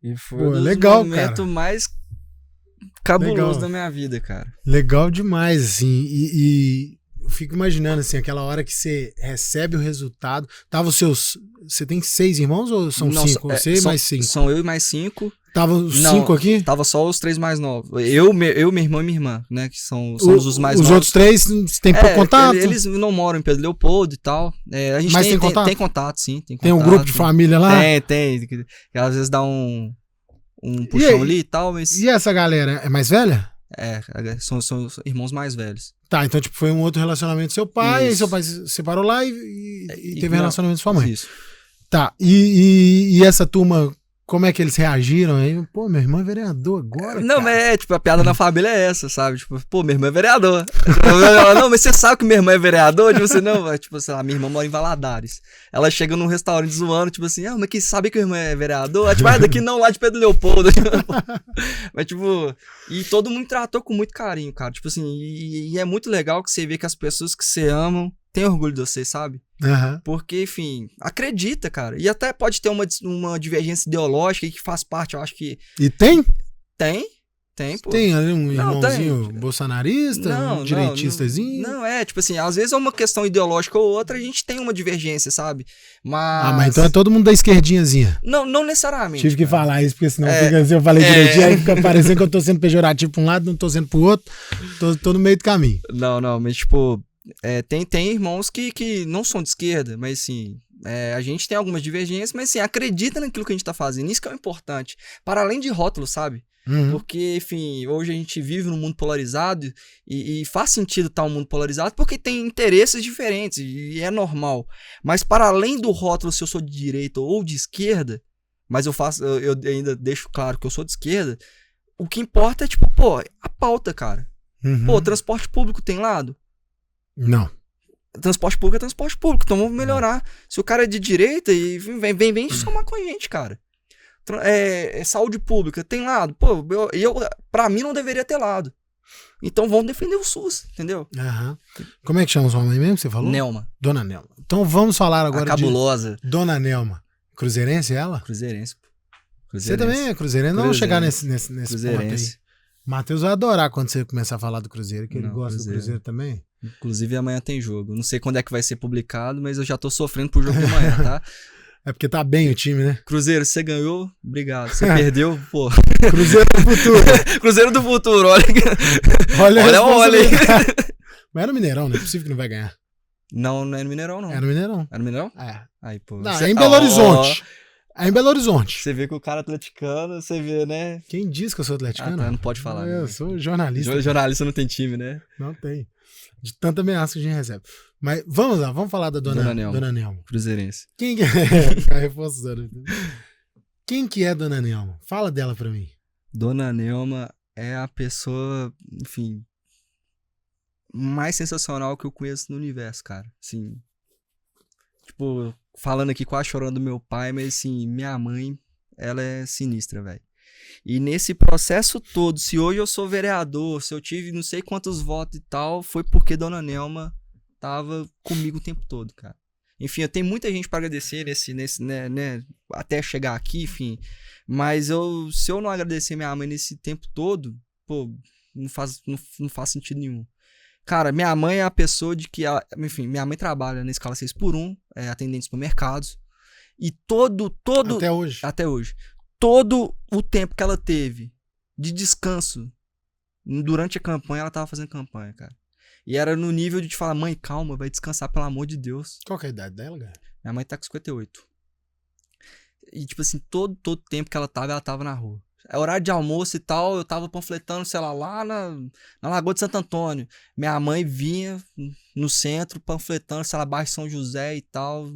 E foi Pô, um dos legal, momentos cara. mais cabulosos Legal. da minha vida, cara. Legal demais, assim. E eu fico imaginando, assim, aquela hora que você recebe o resultado. Tava os seus. Você tem 6 irmãos ou são Não, 5? Você e são, mais 5? São eu e mais 5. Tava os Não, 5 aqui? Tava só os 3 mais novos. Eu, meu irmão e minha irmã, né? Que somos os mais Os novos. outros 3 tem pouco contato? Eles não moram em Pedro Leopoldo e tal. A gente Mas tem contato? Tem contato, sim. Tem um grupo de família lá? Tem. Que às vezes dá um puxão ali e tal, mas... E essa galera é mais velha? São irmãos mais velhos. Tá, então tipo, foi um outro relacionamento do seu pai, Isso. aí seu pai se separou lá e teve relacionamento com sua mãe. Isso. Tá, e essa turma, como é que eles reagiram aí? Pô, meu irmão é vereador agora, Não, cara. mas tipo, a piada na família é essa, sabe? Tipo, pô, meu irmão é vereador. Não, mas você sabe que meu irmão é vereador? Tipo assim, não, tipo, sei lá, minha irmã mora em Valadares. Ela chega num restaurante zoando, tipo assim, mas que sabe que o irmão é vereador? Ela, tipo, daqui não, lá de Pedro Leopoldo. Mas, tipo, e todo mundo tratou com muito carinho, cara. Tipo assim, e é muito legal que você vê que as pessoas que você ama têm orgulho de você, sabe? Uhum. Porque, enfim, acredita, cara. E até pode ter uma divergência ideológica que faz parte, eu acho que... E tem? Tem, pô. Tem ali um Não, irmãozinho tem. bolsonarista, um direitistazinho? Não, tipo assim, às vezes é uma questão ideológica ou outra, a gente tem uma divergência, sabe? Mas então é todo mundo da esquerdinhazinha. Não necessariamente. Tive que cara. falar isso, porque senão fica assim, eu falei direitinho, aí fica parecendo que eu tô sendo pejorativo pra um lado, não tô sendo pro outro, tô no meio do caminho. Não, mas tipo, tem irmãos que não são de esquerda, mas assim, a gente tem algumas divergências, mas assim, acredita naquilo que a gente tá fazendo, isso que é o importante. Para além de rótulos, sabe? Uhum. Porque, enfim, hoje a gente vive num mundo polarizado e faz sentido estar um mundo polarizado porque tem interesses diferentes e é normal. Mas para além do rótulo se eu sou de direita ou de esquerda, mas eu ainda deixo claro que eu sou de esquerda, o que importa é, tipo, pô, a pauta, cara. Uhum. Pô, transporte público tem lado? Não. Transporte público é transporte público, então vamos melhorar. Se o cara é de direita, e vem somar com a gente, cara. Saúde pública, tem lado? Pô, pra mim não deveria ter lado. Então vamos defender o SUS, entendeu? Uhum. Como é que chama sua mãe mesmo que você falou? Nelma. Dona Nelma. Então vamos falar agora A cabulosa. de Dona Nelma. Cruzeirense ela? Cruzeirense. Você também é cruzeirense? Não vamos chegar nesse ponto aí. Matheus vai adorar quando você começar a falar do Cruzeiro, que ele gosta do Cruzeiro também. Inclusive amanhã tem jogo. Não sei quando é que vai ser publicado, mas eu já tô sofrendo pro jogo de amanhã, tá? É porque tá bem o time, né? Cruzeiro, você ganhou, obrigado. Você perdeu, pô. Cruzeiro do futuro. Cruzeiro do futuro, olha. Olha aí. Mas é no Mineirão, não é possível que não vai ganhar. Não é no Mineirão, não. É no Mineirão. É no Mineirão? É. Aí, pô. Não, é em Belo Horizonte. É em Belo Horizonte. Você vê que o cara é atleticano, você vê, né? Quem diz que eu sou atleticano? Tá, não pode falar. Eu sou jornalista. Jornalista não tem time, né? Não tem. De tanta ameaça que a gente recebe. Mas vamos lá, vamos falar da Dona Nelma. Cruzeirense. Quem que é? Ficar reforçando. Quem que é Dona Nelma? Fala dela pra mim. Dona Nelma é a pessoa, enfim, mais sensacional que eu conheço no universo, cara. Assim, tipo, falando aqui quase chorando do meu pai, mas assim, minha mãe, ela é sinistra, velho. E nesse processo todo, se hoje eu sou vereador, se eu tive não sei quantos votos e tal, foi porque Dona Nelma tava comigo o tempo todo, cara. Enfim, eu tenho muita gente pra agradecer né, até chegar aqui, enfim. Mas se eu não agradecer minha mãe nesse tempo todo, pô, não faz sentido nenhum. Cara, minha mãe é a pessoa de que, enfim, minha mãe trabalha na escala 6x1, atendente de supermercados. E todo... Até hoje. Todo o tempo que ela teve de descanso durante a campanha, ela tava fazendo campanha, cara. E era no nível de te falar, mãe, calma, vai descansar, pelo amor de Deus. Qual que é a idade dela, cara? Minha mãe tá com 58. E, tipo assim, todo tempo que ela tava na rua. É horário de almoço e tal, eu tava panfletando, sei lá na Lagoa de Santo Antônio. Minha mãe vinha no centro, panfletando, sei lá, Baixo São José e tal.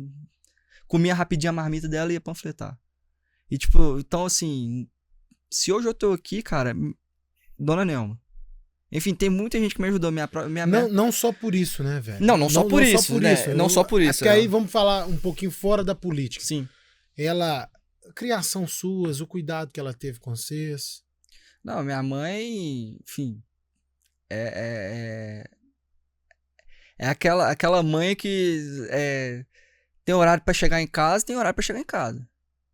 Comia rapidinho a marmita dela e ia panfletar. E, tipo, então, assim, se hoje eu tô aqui, cara, Dona Nelma. Enfim, tem muita gente que me ajudou. Não só por isso, né, velho? Não só por isso. Não só por isso. Porque aí vamos falar um pouquinho fora da política. Sim. Ela, criação suas, o cuidado que ela teve com vocês. Não, minha mãe, enfim, é aquela mãe que tem horário pra chegar em casa, tem horário pra chegar em casa.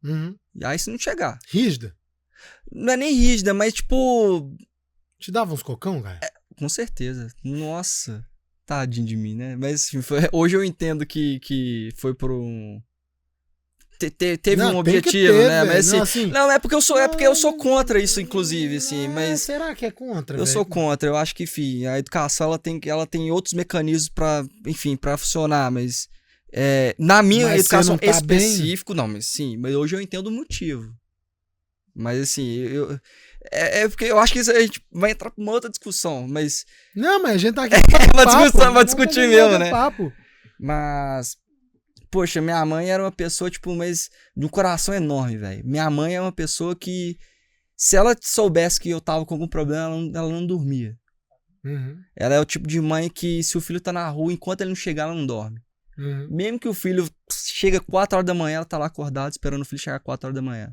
Uhum. E aí se não chegar. Rígida? Não é nem rígida, mas tipo... Te dava uns cocão, cara? Com certeza. Nossa, tadinho de mim, né? Mas assim, hoje eu entendo que foi por um... Teve Não, um tem que objetivo, ter, né? velho. Mas assim, Não, assim- não, é porque eu sou contra isso, inclusive, assim, mas Será que é contra, eu sou contra. Eu acho que, enfim, a educação ela tem outros mecanismos pra, enfim, para funcionar, mas na minha Mas você educação não tá específico, não, mas sim, mas hoje eu entendo o motivo. Mas assim, porque eu acho que isso a gente vai entrar pra uma outra discussão, mas Não, mas a gente tá aqui uma discussão pra discutir mesmo, né? Papo. Mas poxa, minha mãe era uma pessoa, tipo, mas de um coração enorme, velho. Minha mãe é uma pessoa que, se ela soubesse que eu tava com algum problema, ela não dormia. Uhum, Ela é o tipo de mãe que, se o filho tá na rua, enquanto ele não chegar, ela não dorme. uhum. Mesmo que o filho chega 4 horas da manhã, ela tá lá acordada, esperando o filho chegar 4 horas da manhã.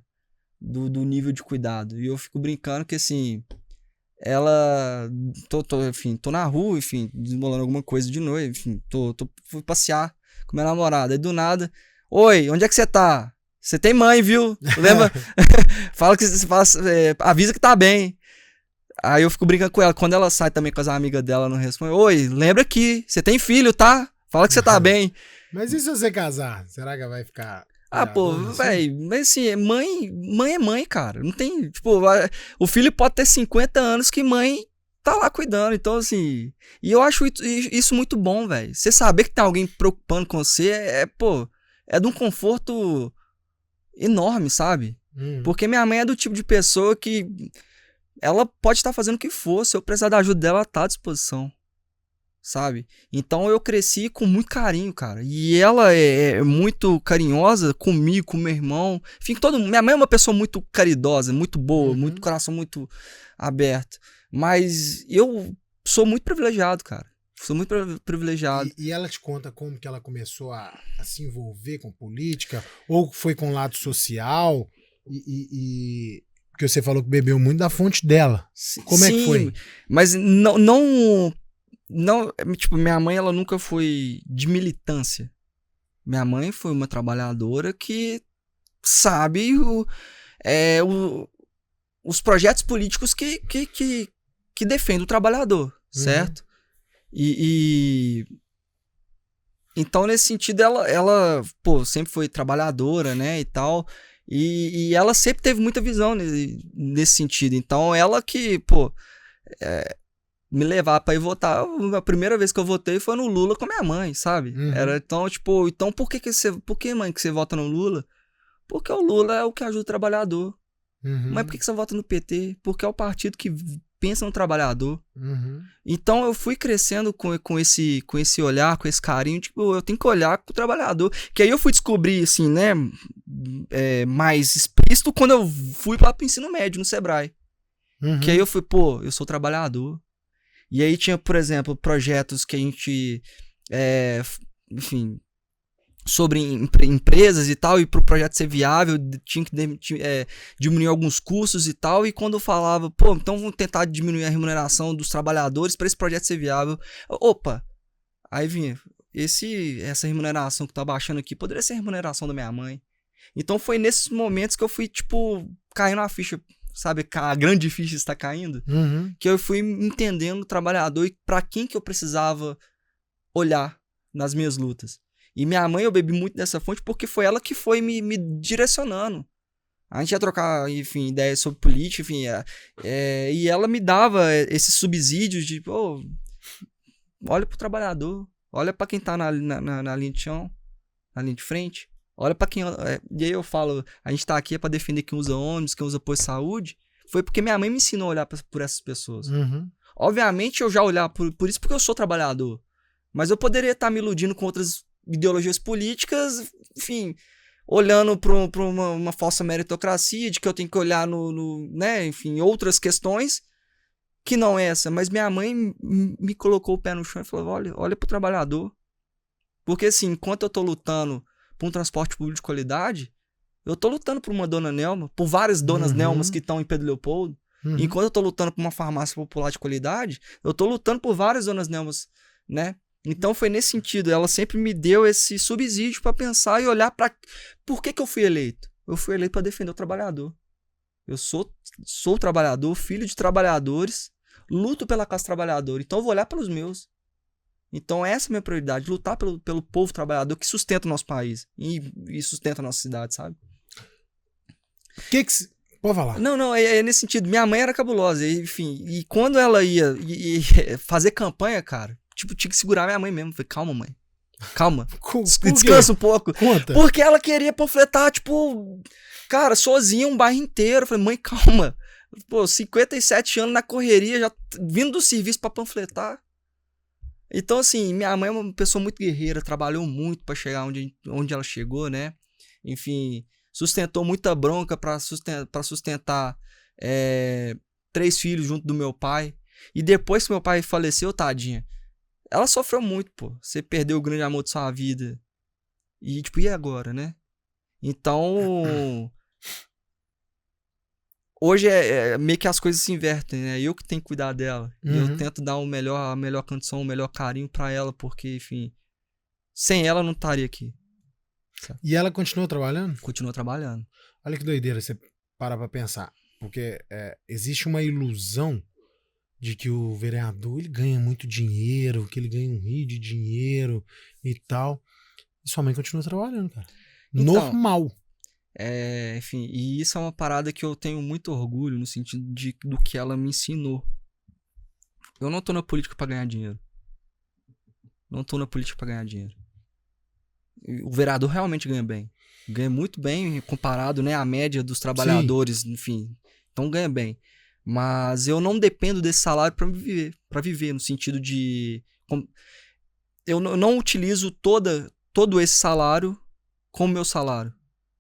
Do nível de cuidado. E eu fico brincando que, assim, ela... Enfim, tô na rua, enfim, desembolando alguma coisa de noite, enfim, fui passear com minha namorada. Aí do nada, oi, onde é que você tá? Você tem mãe, viu? Lembra? Fala que você avisa que tá bem. Aí eu fico brincando com ela. Quando ela sai também com as amigas dela, não responde. Oi, lembra que você tem filho, tá? Fala que você tá bem. Mas e se você casar? Será que vai ficar... Ah, pô, assim? velho, mas assim, mãe é mãe, cara. Não tem, tipo, o filho pode ter 50 anos que mãe tá lá cuidando. Então, assim, e eu acho isso muito bom, velho. Você saber que tem alguém preocupando com você pô, é de um conforto enorme, sabe? Porque minha mãe é do tipo de pessoa que ela pode estar fazendo o que for. Se eu precisar da ajuda dela, ela tá à disposição. Sabe? Então eu cresci com muito carinho, cara. E ela é muito carinhosa comigo, com meu irmão. Enfim, minha mãe é uma pessoa muito caridosa, muito boa, muito coração muito aberto. Mas eu sou muito privilegiado, cara. Sou muito privilegiado. E ela te conta como que ela começou a se envolver com política? Ou foi com o lado social? Porque você falou que bebeu muito da fonte dela. Como é que foi? Mas não, tipo, minha mãe, ela nunca foi de militância. Minha mãe foi uma trabalhadora que sabe os projetos políticos que defendem o trabalhador, certo? Então, nesse sentido, ela pô, sempre foi trabalhadora, né, e tal. E ela sempre teve muita visão nesse sentido. Então, ela que, pô... me levar pra ir votar. A primeira vez que eu votei foi no Lula com a minha mãe, sabe? Era então, tipo, então por que, mãe, que você vota no Lula? Porque o Lula é o que ajuda o trabalhador. Mas por que você vota no PT? Porque é o partido que pensa no trabalhador. Então eu fui crescendo com esse olhar, com esse carinho, tipo, eu tenho que olhar com o trabalhador. Que aí eu fui descobrir, assim, né, mais explícito quando eu fui lá pro ensino médio, no Sebrae. Que aí eu fui, pô, eu sou trabalhador. E aí tinha, por exemplo, projetos que a gente, enfim, sobre empresas e tal, e para o projeto ser viável, tinha que diminuir alguns custos e tal, e quando eu falava, pô, então vamos tentar diminuir a remuneração dos trabalhadores para esse projeto ser viável. Opa! Aí vinha, essa remuneração que tá baixando aqui poderia ser a remuneração da minha mãe. Então foi nesses momentos que eu fui, tipo, caindo a ficha, sabe, a grande ficha está caindo, que eu fui entendendo o trabalhador e para quem que eu precisava olhar nas minhas lutas. E minha mãe, eu bebi muito dessa fonte porque foi ela que foi me direcionando. A gente ia trocar, enfim, ideias sobre política, enfim, e ela me dava esses subsídios de, pô, olha pro trabalhador, olha para quem tá na linha de chão, na linha de frente. Olha pra quem... E aí eu falo, a gente tá aqui pra defender quem usa ônibus, quem usa posto de saúde. Foi porque minha mãe me ensinou a olhar por essas pessoas. Obviamente eu já olhar por isso porque eu sou trabalhador. Mas eu poderia estar me iludindo com outras ideologias políticas, enfim, olhando pra uma falsa meritocracia, de que eu tenho que olhar né, enfim, outras questões que não essa. Mas minha mãe me colocou o pé no chão e falou, olha pro trabalhador. Porque assim, enquanto eu tô lutando por um transporte público de qualidade, eu tô lutando por uma dona Nelma, por várias donas Nelmas que estão em Pedro Leopoldo. Enquanto eu tô lutando por uma farmácia popular de qualidade, eu tô lutando por várias donas Nelmas, né? Então foi nesse sentido, ela sempre me deu esse subsídio para pensar e olhar para por que eu fui eleito. Eu fui eleito para defender o trabalhador. Eu sou trabalhador, filho de trabalhadores, luto pela classe trabalhadora, então eu vou olhar pelos meus. Então essa é a minha prioridade, lutar pelo povo trabalhador que sustenta o nosso país e sustenta a nossa cidade, sabe? Pode falar. Não, é nesse sentido. Minha mãe era cabulosa, enfim. E quando ela ia fazer campanha, cara, tipo, tinha que segurar minha mãe mesmo. Falei, calma, mãe. Calma. Descansa um pouco. Conta. Porque ela queria panfletar, tipo, cara, sozinha um bairro inteiro. Falei, mãe, calma. Pô, 57 anos na correria, já vindo do serviço pra panfletar. Então, assim, minha mãe é uma pessoa muito guerreira, trabalhou muito pra chegar onde ela chegou, né? Enfim, sustentou muita bronca pra sustentar 3 filhos junto do meu pai. E depois que meu pai faleceu, tadinha, ela sofreu muito, pô. Você perdeu o grande amor de sua vida. E, tipo, e agora, né? Então... Hoje meio que as coisas se invertem, né? Eu que tenho que cuidar dela. E eu tento dar a melhor condição, o melhor carinho pra ela, porque, enfim... Sem ela, eu não estaria aqui. Certo? E ela continuou trabalhando? Continua trabalhando. Olha que doideira você parar pra pensar. Porque existe uma ilusão de que o vereador ele ganha muito dinheiro, que ele ganha um rio de dinheiro e tal. E sua mãe continua trabalhando, cara. Então, normal. Enfim, e isso é uma parada que eu tenho muito orgulho no sentido do que ela me ensinou. Eu não tô na política pra ganhar dinheiro. Não tô na política pra ganhar dinheiro. O vereador realmente ganha bem. Ganha muito bem comparado, né, à média dos trabalhadores, sim, enfim. Então ganha bem. Mas eu não dependo desse salário pra viver, no sentido de... Eu não utilizo todo esse salário como meu salário.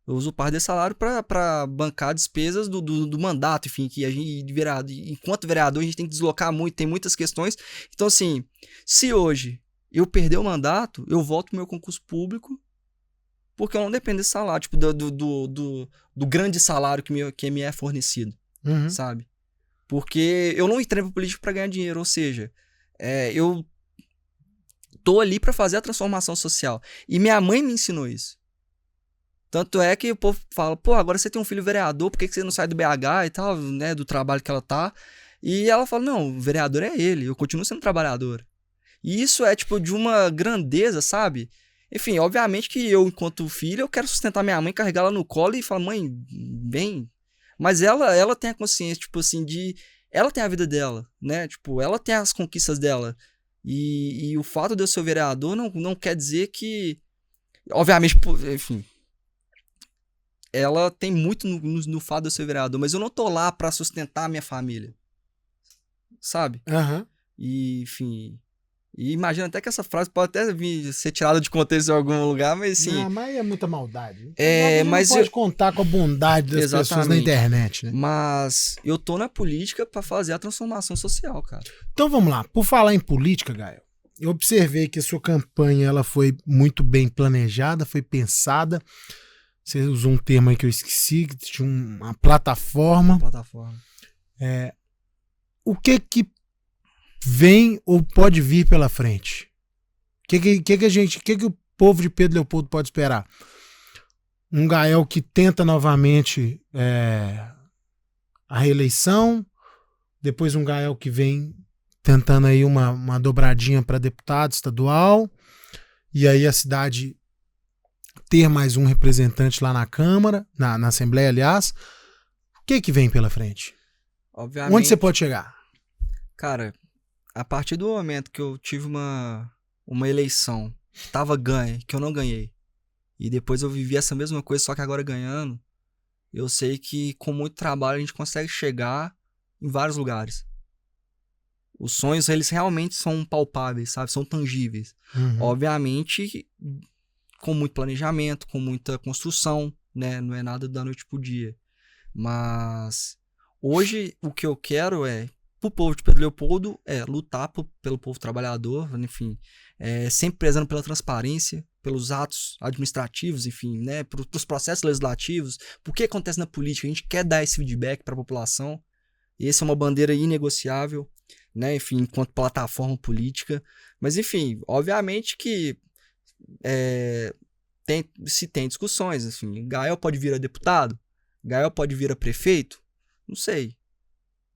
Eu uso parte desse salário para bancar despesas do mandato, enfim, que a gente, enquanto vereador, a gente tem que deslocar muito, tem muitas questões. Então, assim, se hoje eu perder o mandato, eu volto pro meu concurso público, porque eu não dependo desse salário, tipo, do grande salário que me é fornecido, sabe? Porque eu não entrei pra política pra ganhar dinheiro, ou seja, eu tô ali pra fazer a transformação social. E minha mãe me ensinou isso. Tanto é que o povo fala, pô, agora você tem um filho vereador, por que você não sai do BH e tal, né, do trabalho que ela tá? E ela fala, não, o vereador é ele, eu continuo sendo trabalhadora. E isso é, tipo, de uma grandeza, sabe? Enfim, obviamente que eu, enquanto filho, eu quero sustentar minha mãe, carregar ela no colo e falar, mãe, vem. Mas ela tem a consciência, tipo assim, ela tem a vida dela, né? Tipo, ela tem as conquistas dela. E o fato de eu ser vereador não quer dizer que... Obviamente, enfim... Ela tem muito no fato de eu ser vereador, mas eu não tô lá pra sustentar a minha família. Sabe? E, enfim... E imagina até que essa frase pode até ser tirada de contexto em algum lugar, mas assim... Não, mas é muita maldade. Mas não pode contar com a bondade das pessoas na internet, né? Mas eu tô na política pra fazer a transformação social, cara. Então vamos lá. Por falar em política, Gael, eu observei que a sua campanha ela foi muito bem planejada, foi pensada. Você usou um termo aí que eu esqueci, que tinha uma plataforma. O que vem ou pode vir pela frente? O que o povo de Pedro Leopoldo pode esperar? Um Gael que tenta novamente a reeleição, depois um Gael que vem tentando aí uma dobradinha para deputado estadual, e aí a cidade ter mais um representante lá na Câmara, na Assembleia, aliás. O que vem pela frente? Obviamente, onde você pode chegar? Cara, a partir do momento que eu tive uma eleição que tava ganha, que eu não ganhei, e depois eu vivi essa mesma coisa, só que agora ganhando, eu sei que com muito trabalho a gente consegue chegar em vários lugares. Os sonhos, eles realmente são palpáveis, sabe? São tangíveis. Obviamente, com muito planejamento, com muita construção, né? Não é nada da noite pro dia. Mas hoje o que eu quero pro povo de Pedro Leopoldo lutar pelo povo trabalhador, enfim, sempre prezando pela transparência, pelos atos administrativos, enfim, né, pros processos legislativos, por que acontece na política, a gente quer dar esse feedback para a população, e essa é uma bandeira inegociável, né, enfim, enquanto plataforma política, mas enfim, obviamente que se tem discussões, assim, Gael pode vir a deputado, Gael pode vir a prefeito, Não sei.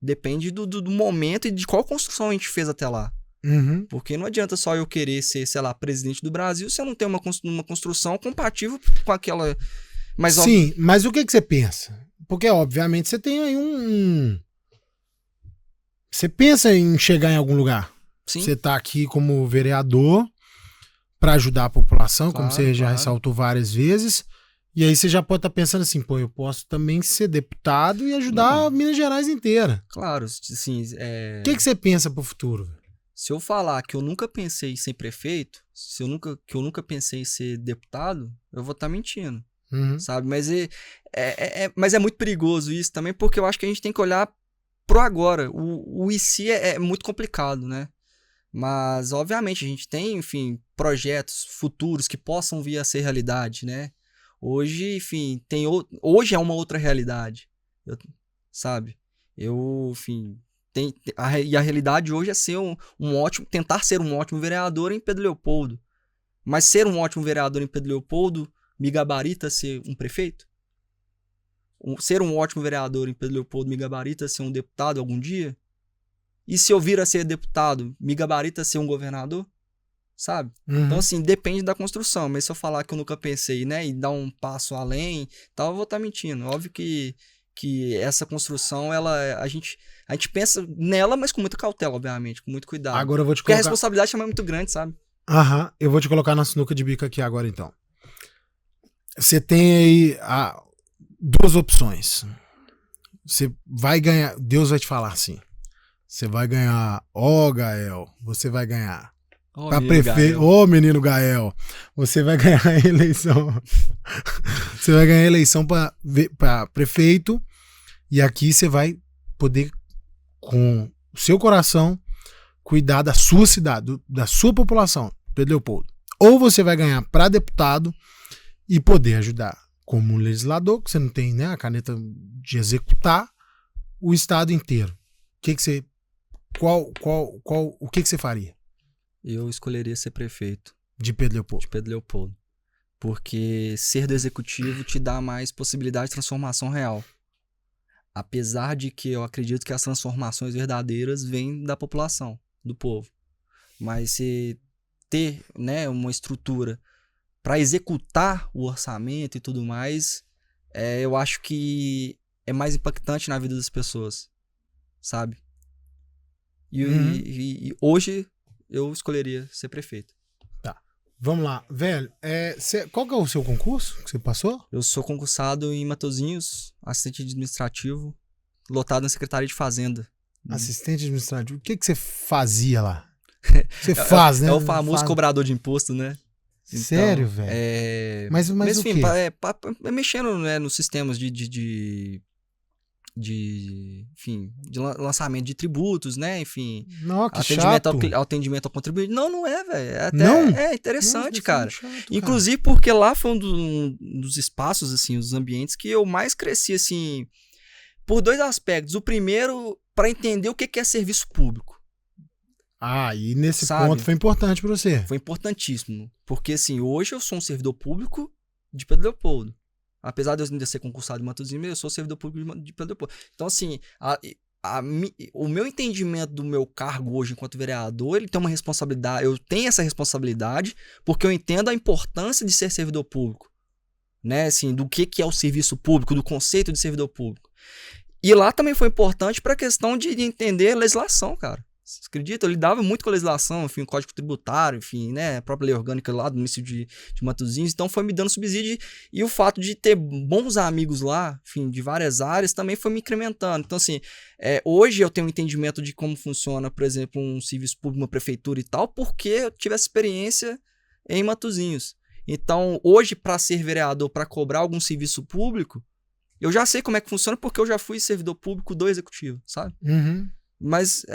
Depende do momento e de qual construção a gente fez até lá. Uhum. Porque não adianta só eu querer ser, sei lá, presidente do Brasil se eu não tenho uma construção compatível com aquela... Mas, Sim, mas o que você pensa? Porque, obviamente, você tem aí Você pensa em chegar em algum lugar. sim, Você tá aqui como vereador para ajudar a população, como Claro, você já claro. ressaltou várias vezes. E aí você já pode estar pensando assim, pô, eu posso também ser deputado e ajudar Não. Minas Gerais inteira. claro, assim, O que você pensa pro futuro? se eu falar que eu nunca pensei em ser prefeito, que eu nunca pensei em ser deputado, eu vou estar mentindo, Uhum. sabe? Mas é muito perigoso isso também, porque eu acho que a gente tem que olhar pro agora. O e se é muito complicado, né? Mas, obviamente, a gente tem, enfim, projetos futuros que possam vir a ser realidade, né? Hoje, enfim, hoje é uma outra realidade, sabe? Enfim, e a realidade hoje é ser tentar ser um ótimo vereador em Pedro Leopoldo. Mas ser um ótimo vereador em Pedro Leopoldo me gabarita ser um prefeito? Ser um ótimo vereador em Pedro Leopoldo me gabarita ser um deputado algum dia? E se eu vir a ser deputado, me gabarita ser um governador? Sabe? Uhum. Então, assim, depende da construção. Mas se eu falar que eu nunca pensei, né, e dar um passo além, tal, eu vou estar mentindo. Óbvio que essa construção, a gente pensa nela, mas com muita cautela, obviamente, com muito cuidado. Agora eu vou te Porque a colocar. responsabilidade também é muito grande, sabe? Aham, eu vou te colocar na sinuca de bico aqui agora, então. Você tem aí duas opções. Você vai ganhar. Deus vai te falar assim. Você vai ganhar, Gael, você vai ganhar. Ô, Pra menino prefeito. Gael. Ô, menino Gael, você vai ganhar a eleição. Você vai ganhar a eleição pra prefeito. E aqui você vai poder, com o seu coração, cuidar da sua cidade, da sua população, Pedro Leopoldo. Ou você vai ganhar para deputado e poder ajudar como um legislador, que você não tem, né, a caneta de executar o estado inteiro. O que você faria Eu escolheria ser prefeito de Pedro Leopoldo? de Pedro Leopoldo. Porque ser do executivo te dá mais possibilidade de transformação real. Apesar de que eu acredito que as transformações verdadeiras vêm da população, do povo. Mas se ter, né, uma estrutura para executar o orçamento e tudo mais, eu acho que é mais impactante na vida das pessoas, sabe? E hoje eu escolheria ser prefeito. Tá. Vamos lá. Velho, qual que é o seu concurso que você passou? Eu sou concursado em Matosinhos, assistente administrativo, lotado na Secretaria de Fazenda. Assistente administrativo. O que você fazia lá? Você faz, né? É o famoso cobrador de imposto, né? Então, Sério, velho? Mas enfim, o quê? mexendo, né, nos sistemas de lançamento de tributos, né? Enfim, Não, que atendimento chato. atendimento ao contribuinte. Não é, velho. É até Não? interessante, Nossa, cara. chato, cara. Inclusive porque lá foi um dos espaços, assim, os ambientes que eu mais cresci, assim, por dois aspectos. O primeiro, para entender o que é serviço público. E nesse Sabe? ponto foi importante pra você. Foi importantíssimo. Porque, assim, hoje eu sou um servidor público de Pedro Leopoldo. Apesar de eu ainda ser concursado em Matosinhos, eu sou servidor público de Pedro Leopoldo. Então, assim, o meu entendimento do meu cargo hoje enquanto vereador, ele tem uma responsabilidade. Eu tenho essa responsabilidade porque eu entendo a importância de ser servidor público. Né? Assim, do que é o serviço público, do conceito de servidor público. E lá também foi importante para a questão de entender a legislação, cara. Você acredita? Eu lidava muito com a legislação, enfim, o Código Tributário, enfim, né, a própria lei orgânica lá do município de Matosinhos, então foi me dando subsídio e o fato de ter bons amigos lá, enfim, de várias áreas, também foi me incrementando. Então, assim, hoje eu tenho um entendimento de como funciona, por exemplo, um serviço público, uma prefeitura e tal, porque eu tive essa experiência em Matosinhos. Então, hoje, para ser vereador, para cobrar algum serviço público, eu já sei como é que funciona porque eu já fui servidor público do executivo, sabe? Uhum. Mas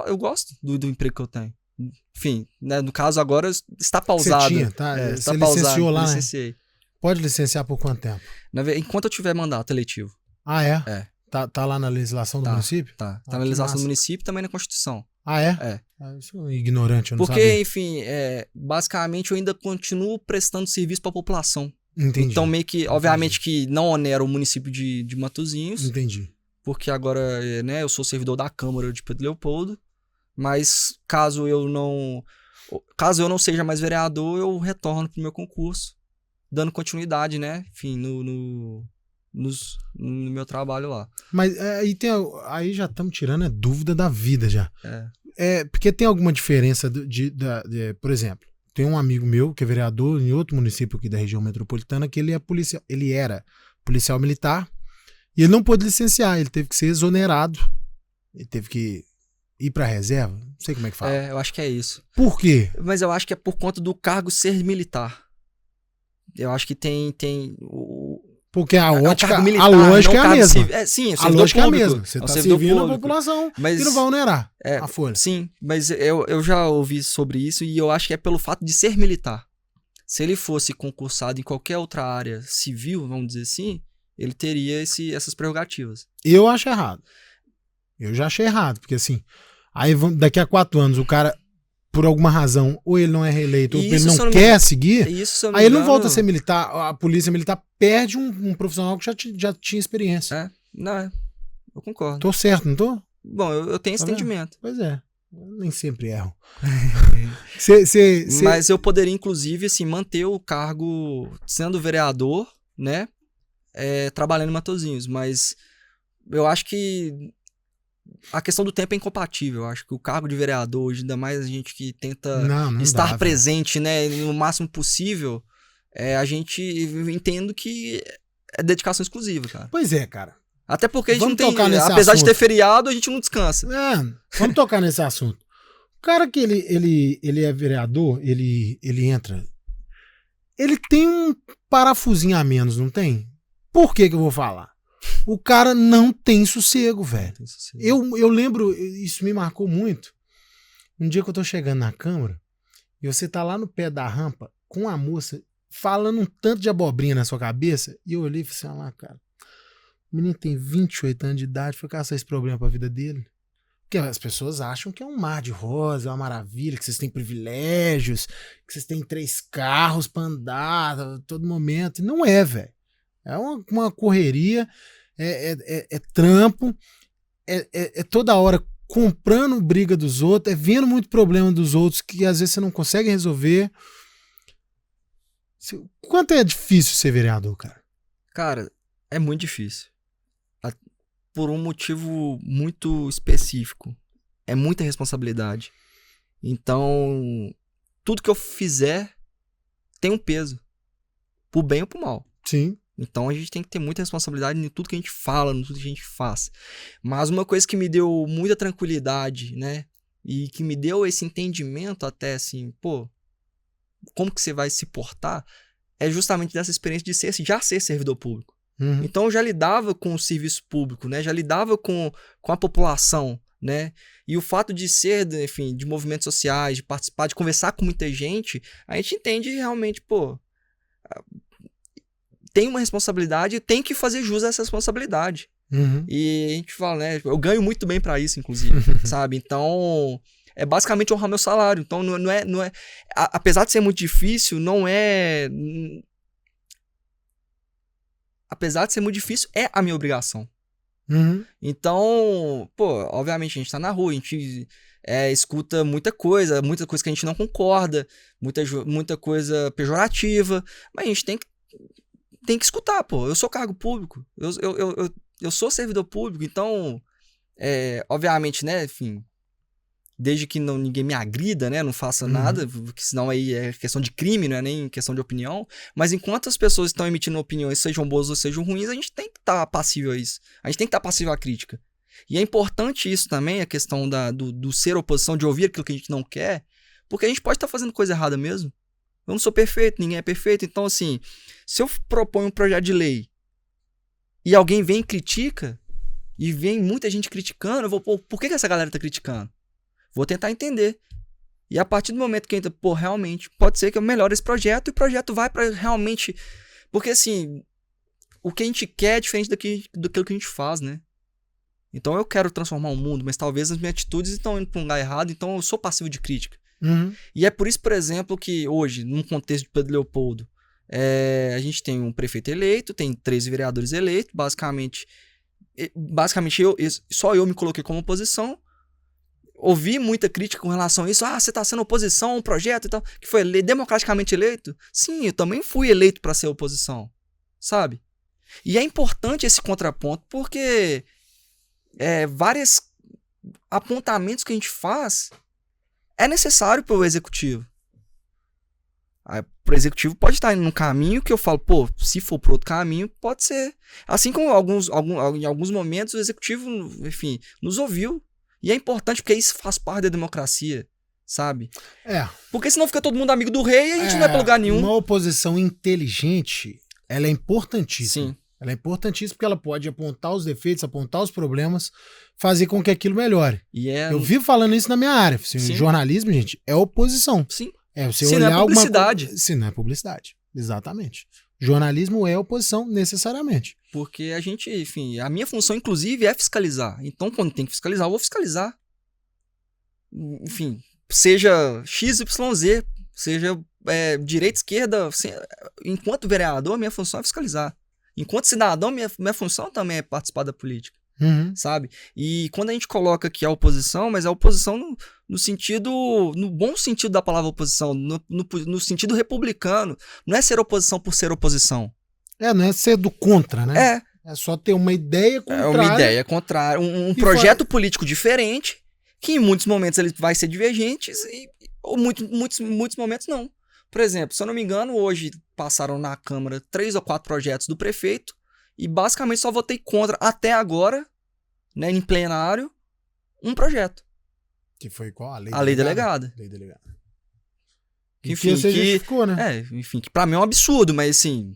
eu gosto do emprego que eu tenho. Enfim, né, no caso agora está pausado. Você tinha, tá? Está Você pausado, licenciou lá, né? licenciei. Pode licenciar por quanto tempo? Enquanto eu tiver mandato eletivo. Ah, é? É. Tá lá na legislação do município? Tá que na legislação do massa. município e também na Constituição. Ah, é? É. Eu sou ignorante, eu não Porque, sabia. enfim, basicamente eu ainda continuo prestando serviço para a população. Entendi. Então, meio que, obviamente que não onera o município de Matosinhos, Entendi. porque agora, né, eu sou servidor da Câmara de Pedro Leopoldo, mas caso eu não seja mais vereador, eu retorno pro meu concurso, dando continuidade, né, enfim, no meu trabalho lá. Mas aí já estamos tirando a dúvida da vida já. Porque tem alguma diferença por exemplo, tem um amigo meu que é vereador em outro município aqui da região metropolitana que ele era policial militar e ele não pôde licenciar, ele teve que ser exonerado, ele teve que ir pra reserva, não sei como é que fala. Eu acho que é isso. Por quê? Mas eu acho que é por conta do cargo ser militar. Eu acho que tem porque a ótica, militar, a lógica é a mesma. Sim, a lógica é a público, mesma. Você está servindo a população e não vai onerar a folha. Sim, mas eu já ouvi sobre isso e eu acho que é pelo fato de ser militar. Se ele fosse concursado em qualquer outra área civil, vamos dizer assim, ele teria essas prerrogativas. Eu acho errado. Eu já achei errado, porque assim, aí daqui a 4 anos o cara, por alguma razão, ou ele não é reeleito, ou ele não quer seguir, aí ele não volta a ser militar, a polícia militar perde um profissional que já tinha experiência. Eu concordo. Tô certo, não tô? Bom, eu tenho esse entendimento. Pois é, eu nem sempre erro. Mas eu poderia, inclusive, assim, manter o cargo sendo vereador, né, trabalhando em Matosinhos, mas eu acho que a questão do tempo é incompatível. Eu acho que o cargo de vereador, hoje, ainda mais a gente que tenta estar presente, né, no máximo possível, a gente entende que é dedicação exclusiva, cara. Pois é, cara. Até porque a gente não tem, apesar de ter feriado, a gente não descansa. Vamos tocar nesse assunto. O cara que ele é vereador, ele entra, ele tem um parafusinho a menos, não tem? Por que eu vou falar? O cara não tem sossego, velho. Eu lembro, isso me marcou muito. Um dia que eu tô chegando na Câmara e você tá lá no pé da rampa com a moça falando um tanto de abobrinha na sua cabeça, e eu olhei e falei assim, cara, o menino tem 28 anos de idade, foi caçar esse problema pra vida dele. Porque as pessoas acham que é um mar de rosa, é uma maravilha, que vocês têm privilégios, que vocês têm 3 carros pra andar a todo momento. E não é, velho. É uma correria, é trampo, é toda hora comprando briga dos outros, vendo muito problema dos outros que às vezes você não consegue resolver. Quanto é difícil ser vereador, cara? Cara, é muito difícil. Por um motivo muito específico. É muita responsabilidade. Então, tudo que eu fizer tem um peso. Pro bem ou pro mal. Sim. Então a gente tem que ter muita responsabilidade em tudo que a gente fala, em tudo que a gente faz. Mas uma coisa que me deu muita tranquilidade, né? E que me deu esse entendimento até assim, como que você vai se portar? É justamente dessa experiência de já ser servidor público. Uhum. Então eu já lidava com o serviço público, né? Já lidava com a população, né? E o fato de ser, enfim, de movimentos sociais, de participar, de conversar com muita gente, a gente entende realmente, tem uma responsabilidade e tem que fazer jus a essa responsabilidade. Uhum. E a gente fala, né? Eu ganho muito bem pra isso, inclusive, sabe? Então, é basicamente honrar meu salário. Então, não é apesar de ser muito difícil, não é... Apesar de ser muito difícil, é a minha obrigação. Uhum. Então, obviamente, a gente tá na rua, a gente escuta muita coisa que a gente não concorda, muita coisa pejorativa, mas a gente tem que escutar, eu sou cargo público, eu sou servidor público, então, obviamente, né, enfim, desde que ninguém me agrida, né, não faça nada, porque senão aí é questão de crime, não é nem questão de opinião, mas enquanto as pessoas estão emitindo opiniões, sejam boas ou sejam ruins, a gente tem que estar passível a isso, a gente tem que estar passível à crítica. E é importante isso também, a questão do ser oposição, de ouvir aquilo que a gente não quer, porque a gente pode estar fazendo coisa errada mesmo. Eu não sou perfeito, ninguém é perfeito. Então, assim, se eu proponho um projeto de lei e alguém vem e critica, e vem muita gente criticando, eu vou, por que essa galera tá criticando? Vou tentar entender. E a partir do momento que entra, realmente, pode ser que eu melhore esse projeto e o projeto vai pra realmente... Porque, assim, o que a gente quer é diferente daquilo que a gente faz, né? Então, eu quero transformar o mundo, mas talvez as minhas atitudes estão indo pra um lugar errado, então eu sou passivo de crítica. Uhum. E é por isso, por exemplo, que hoje, num contexto de Pedro Leopoldo, a gente tem um prefeito eleito, tem 13 vereadores eleitos, basicamente só eu me coloquei como oposição. Ouvi muita crítica com relação a isso. Você está sendo oposição a um projeto e tal, que foi democraticamente eleito? Sim, eu também fui eleito para ser oposição, sabe? E é importante esse contraponto, porque vários apontamentos que a gente faz é necessário para o executivo. O executivo pode estar indo num caminho que eu falo, se for para outro caminho, pode ser. Assim como em alguns momentos o executivo, enfim, nos ouviu. E é importante porque isso faz parte da democracia, sabe? Porque senão fica todo mundo amigo do rei e a gente não vai pra lugar nenhum. Uma oposição inteligente, ela é importantíssima. Sim. Ela é importantíssima porque ela pode apontar os defeitos, apontar os problemas, fazer com que aquilo melhore. Eu vivo falando isso na minha área. Jornalismo, gente, é oposição. Sim. Você se olhar não é publicidade. Se não é publicidade. Exatamente. Jornalismo é oposição necessariamente. Porque a gente, enfim, a minha função, inclusive, é fiscalizar. Então, quando tem que fiscalizar, eu vou fiscalizar. Enfim, seja XYZ, seja direita, esquerda. Enquanto vereador, minha função é fiscalizar. Enquanto cidadão, minha função também é participar da política. Sabe? E quando a gente coloca aqui a oposição, mas a oposição no bom sentido da palavra oposição, no sentido republicano, não é ser oposição por ser oposição. Não é ser do contra, né? É só ter uma ideia contrária. É uma ideia contrária, um projeto político diferente, que em muitos momentos ele vai ser divergente, ou muitos momentos não. Por exemplo, se eu não me engano, hoje passaram na Câmara 3 ou 4 projetos do prefeito, e basicamente só votei contra até agora, né, em plenário, um projeto. Que foi qual? A lei delegada. Lei delegada. Enfim, ficou, né? Enfim, que pra mim é um absurdo, mas assim,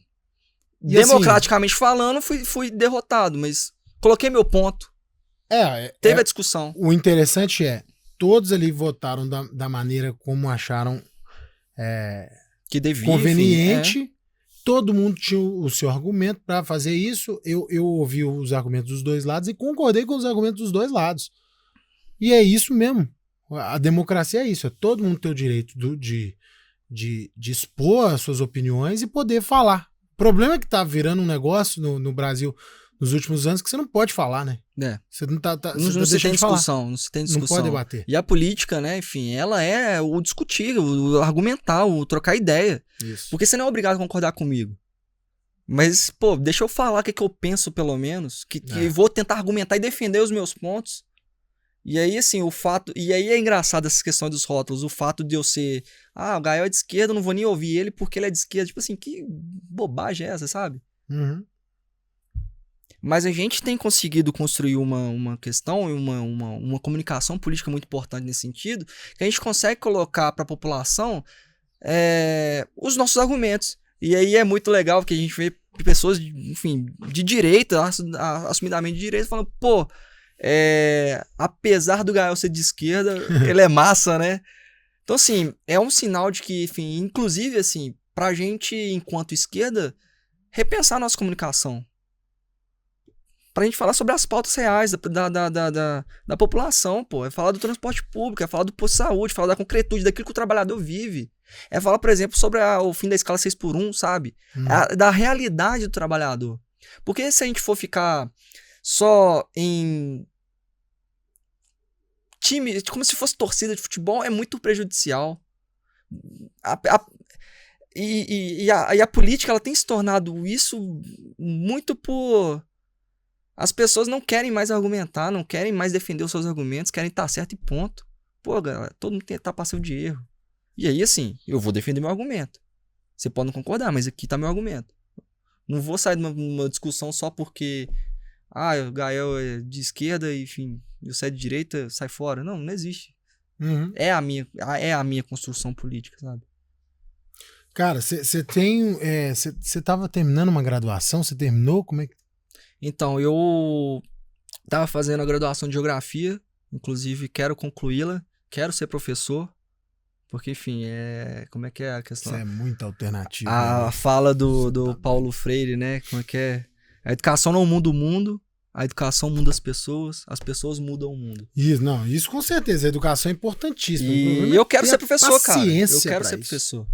democraticamente falando, fui derrotado, mas coloquei meu ponto. Teve a discussão. O interessante todos ali votaram da maneira como acharam que devia, conveniente. Enfim, todo mundo tinha o seu argumento para fazer isso. Eu ouvi os argumentos dos dois lados e concordei com os argumentos dos dois lados. E é isso mesmo. A democracia é isso. Todo mundo tem o direito de expor as suas opiniões e poder falar. O problema é que tá virando um negócio no Brasil nos últimos anos que você não pode falar, né? Você não tá se tem discussão, não se tem discussão. Não pode debater. E a política, né, enfim, ela é o discutir, o argumentar, o trocar ideia. Isso. Porque você não é obrigado a concordar comigo. Mas, deixa eu falar o que eu penso, pelo menos, que eu vou tentar argumentar e defender os meus pontos. E aí, assim, e aí é engraçado essa questão dos rótulos, o fato de eu ser, o Gael é de esquerda, eu não vou nem ouvir ele porque ele é de esquerda. Tipo assim, que bobagem é essa, sabe? Mas a gente tem conseguido construir uma questão, uma comunicação política muito importante nesse sentido, que a gente consegue colocar para a população os nossos argumentos. E aí é muito legal porque a gente vê pessoas, enfim, de direita, assumidamente de direita, falando, apesar do Gael ser de esquerda, ele é massa, né? Então, assim, é um sinal de que, enfim, inclusive, assim, pra gente, enquanto esquerda, repensar a nossa comunicação. Pra gente falar sobre as pautas reais da população, é falar do transporte público, é falar do posto de saúde, falar da concretude, daquilo que o trabalhador vive. É falar, por exemplo, sobre o fim da escala 6x1, sabe? Da realidade do trabalhador. Porque se a gente for ficar só em time, como se fosse torcida de futebol, é muito prejudicial. E a política, ela tem se tornado isso muito por... As pessoas não querem mais argumentar, não querem mais defender os seus argumentos, querem estar certo e ponto. Galera, todo mundo tá passivo de erro. E aí, assim, eu vou defender meu argumento. Você pode não concordar, mas aqui tá meu argumento. Não vou sair de uma discussão só porque... o Gael é de esquerda e, enfim, você é de direita, sai fora. Não existe. É a minha construção política, sabe? Cara, você tem... Você tava terminando uma graduação? Você terminou? Como é que... Então, eu tava fazendo a graduação de Geografia, inclusive quero concluí-la, quero ser professor, porque, enfim, como é que é a questão? Isso é muita alternativa. A fala do Paulo Freire, né? Como é que é? A educação não muda o mundo, a educação muda as pessoas mudam o mundo. Isso com certeza, a educação é importantíssima. E eu quero ser professor, cara. Eu quero ser professor.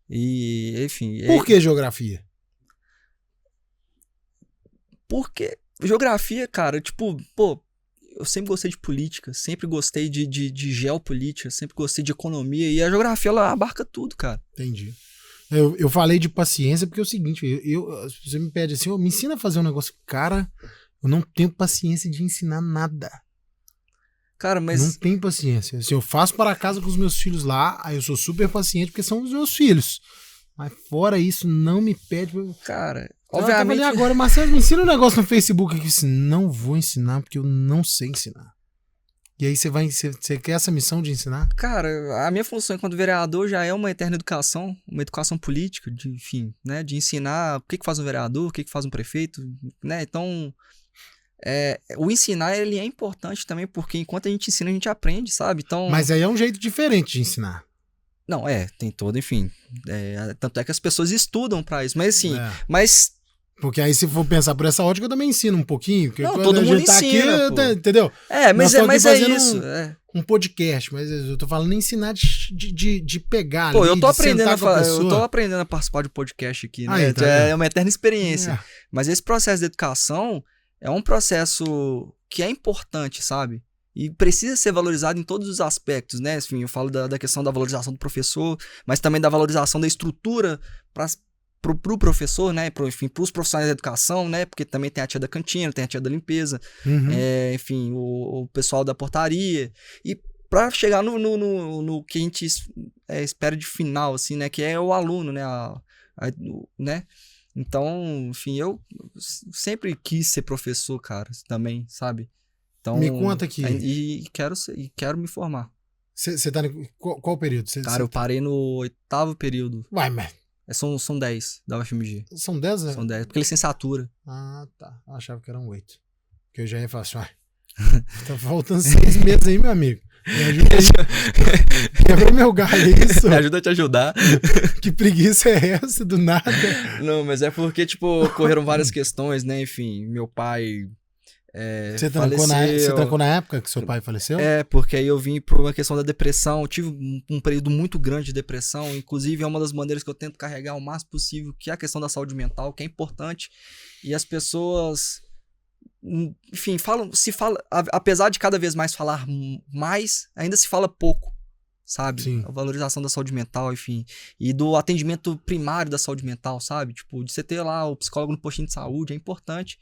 E, enfim... Por que geografia? Porque geografia, cara, tipo, pô, eu sempre gostei de política, sempre gostei de geopolítica, sempre gostei de economia, e a geografia, ela abarca tudo, cara. Entendi. Eu falei de paciência porque é o seguinte, você me pede assim, me ensina a fazer um negócio. Cara, eu não tenho paciência de ensinar nada. Cara, mas... Não tenho paciência. Assim, eu faço para casa com os meus filhos lá, aí eu sou super paciente porque são os meus filhos. Mas fora isso, não me pede... Cara, obviamente... Eu agora, Marcelo, me ensina um negócio no Facebook aqui. Assim, não vou ensinar porque eu não sei ensinar. E aí você quer essa missão de ensinar? Cara, a minha função enquanto vereador já é uma eterna educação, uma educação política, enfim, né, de ensinar o que faz um vereador, o que faz um prefeito, né, então o ensinar ele é importante também porque enquanto a gente ensina a gente aprende, sabe, então... Mas aí é um jeito diferente de ensinar. Não, tem todo, enfim, tanto é que as pessoas estudam pra isso, mas assim, mas... Porque aí, se for pensar por essa ótica, eu também ensino um pouquinho. Não, todo mundo ensina, aqui, entendeu? Mas é isso. Um podcast, mas eu tô falando ensinar de pegar. Pô, ali, eu tô aprendendo eu tô aprendendo a participar de podcast aqui, né? Aí, tá é uma eterna experiência. Mas esse processo de educação é um processo que é importante, sabe? E precisa ser valorizado em todos os aspectos, né? Enfim, eu falo da questão da valorização do professor, mas também da valorização da estrutura pro professor, né? Enfim, pros profissionais da educação, né? Porque também tem a tia da cantina, tem a tia da limpeza, enfim, o pessoal da portaria. E pra chegar no que a gente espera de final, assim, né? Que é o aluno, né? Né? Então, enfim, eu sempre quis ser professor, cara, também, sabe? Então, me conta aqui. E quero me formar. Você tá em qual período? Cara, eu parei no 8º período. Vai, mas... São 10 da UFMG. São 10, né? São 10, porque licenciatura. Ah, tá. Eu achava que eram 8. Que eu já ia falar assim, tá faltando 6 meses aí, meu amigo. Me ajuda aí. Quebra meu galho, isso. Me ajuda a te ajudar. Que preguiça é essa, do nada? Não, mas é porque, tipo, ocorreram várias questões, né? Enfim, meu pai... Você trancou na época que seu pai faleceu? Porque aí eu vim por uma questão da depressão, eu tive um período muito grande de depressão, inclusive é uma das maneiras que eu tento carregar o máximo possível, que é a questão da saúde mental, que é importante, e as pessoas, enfim, apesar de cada vez mais falar mais, ainda se fala pouco, sabe? Sim. A valorização da saúde mental, enfim, e do atendimento primário da saúde mental, sabe? Tipo, de você ter lá o psicólogo no postinho de saúde, é importante,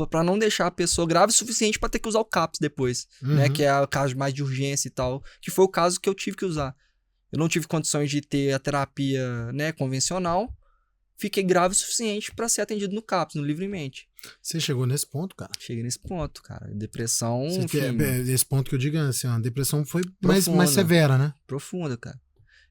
pra não deixar a pessoa grave o suficiente pra ter que usar o CAPS depois, né? Que é o caso mais de urgência e tal, que foi o caso que eu tive que usar. Eu não tive condições de ter a terapia, né, convencional, fiquei grave o suficiente pra ser atendido no CAPS, no Livremente. Você chegou nesse ponto, cara? Cheguei nesse ponto, cara. Depressão, esse ponto que eu digo, assim, a depressão foi mais severa, né? Profunda, cara.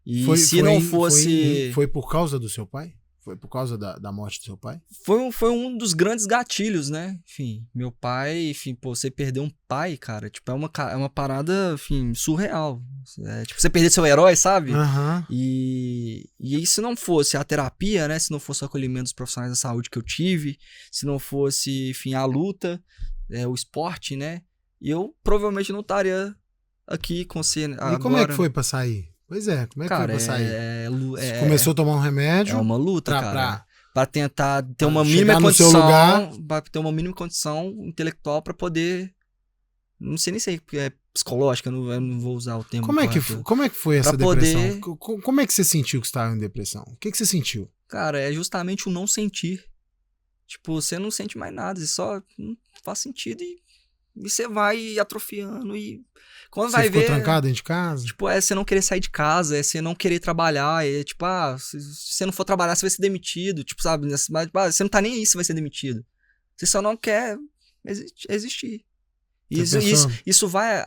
E se não fosse... Foi por causa do seu pai? Foi por causa da morte do seu pai? Foi um dos grandes gatilhos, né? Enfim, meu pai, enfim, pô, você perder um pai, cara, tipo, é uma parada, enfim, surreal. Tipo, você perder seu herói, sabe? E se não fosse a terapia, né? Se não fosse o acolhimento dos profissionais da saúde que eu tive, se não fosse, enfim, a luta, o esporte, né? Eu provavelmente não estaria aqui com você agora. E como é que foi pra sair? Pois é, como é que foi pra sair? Você começou a tomar um remédio? É uma luta, cara. Pra tentar ter uma mínima condição. Pra ter uma mínima condição intelectual pra poder. Não sei nem se é psicológica, eu não vou usar o termo. Como é que foi essa depressão? Como é que você sentiu que você estava em depressão? O que você sentiu? Cara, é justamente o não sentir. Tipo, você não sente mais nada, você só não faz sentido e você vai atrofiando e... Quando você vai ficou ver, trancado dentro de casa? Tipo, você não querer sair de casa, você não querer trabalhar, tipo, se você não for trabalhar, você vai ser demitido, tipo, sabe? Você não tá nem aí se vai ser demitido. Você só não quer existir. Isso vai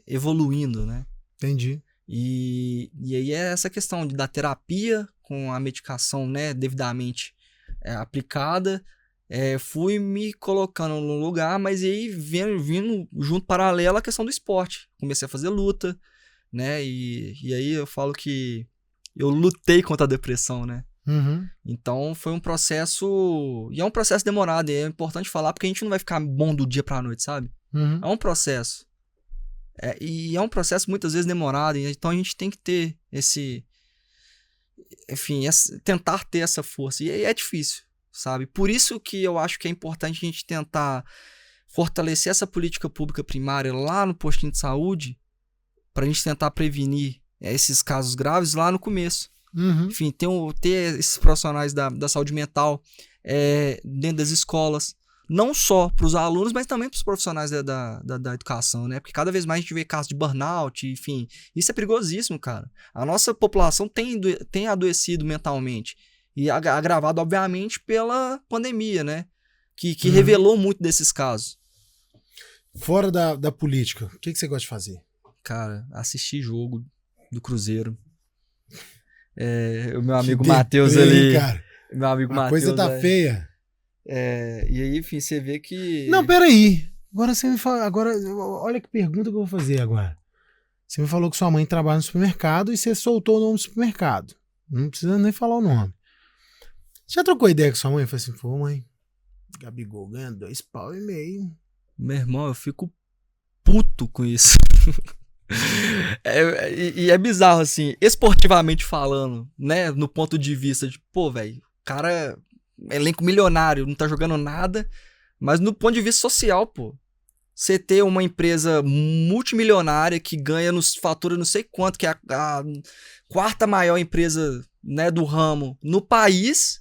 evoluindo, né? Entendi. E aí é essa questão da terapia com a medicação, né, devidamente aplicada. Fui me colocando no lugar, mas aí vindo junto paralelo a questão do esporte. Comecei a fazer luta, né? E aí eu falo que eu lutei contra a depressão, né? Então foi um processo... E é um processo demorado, e é importante falar, porque a gente não vai ficar bom do dia pra noite, sabe? É um processo. E é um processo muitas vezes demorado, então a gente tem que ter enfim, tentar ter essa força. E é difícil, sabe? Por isso que eu acho que é importante a gente tentar fortalecer essa política pública primária lá no postinho de saúde, pra gente tentar prevenir esses casos graves lá no começo. Enfim, ter esses profissionais da saúde mental dentro das escolas, não só para os alunos, mas também para os profissionais da educação, né? Porque cada vez mais a gente vê casos de burnout, enfim, isso é perigosíssimo, cara. A nossa população tem adoecido mentalmente e agravado, obviamente, pela pandemia, né? Que revelou muito desses casos. Fora da política, o que você gosta de fazer? Cara, assistir jogo do Cruzeiro. O meu amigo Matheus ali. Cara. Meu amigo A Matheus. coisa tá feia. E aí, enfim, você vê que. Não, peraí. Agora você me fala. Agora, olha que pergunta que eu vou fazer agora. Você me falou que sua mãe trabalha no supermercado e você soltou o nome do supermercado. Não precisa nem falar o nome. Você já trocou ideia com sua mãe? Falei assim, pô, mãe, Gabigol ganha 2,5 pau. Meu irmão, eu fico puto com isso. E é bizarro, assim, esportivamente falando, né? No ponto de vista de, pô, velho, cara, elenco milionário, não tá jogando nada, mas no ponto de vista social, pô, você ter uma empresa multimilionária que ganha, fatura não sei quanto, que é a quarta maior empresa, né, do ramo no país,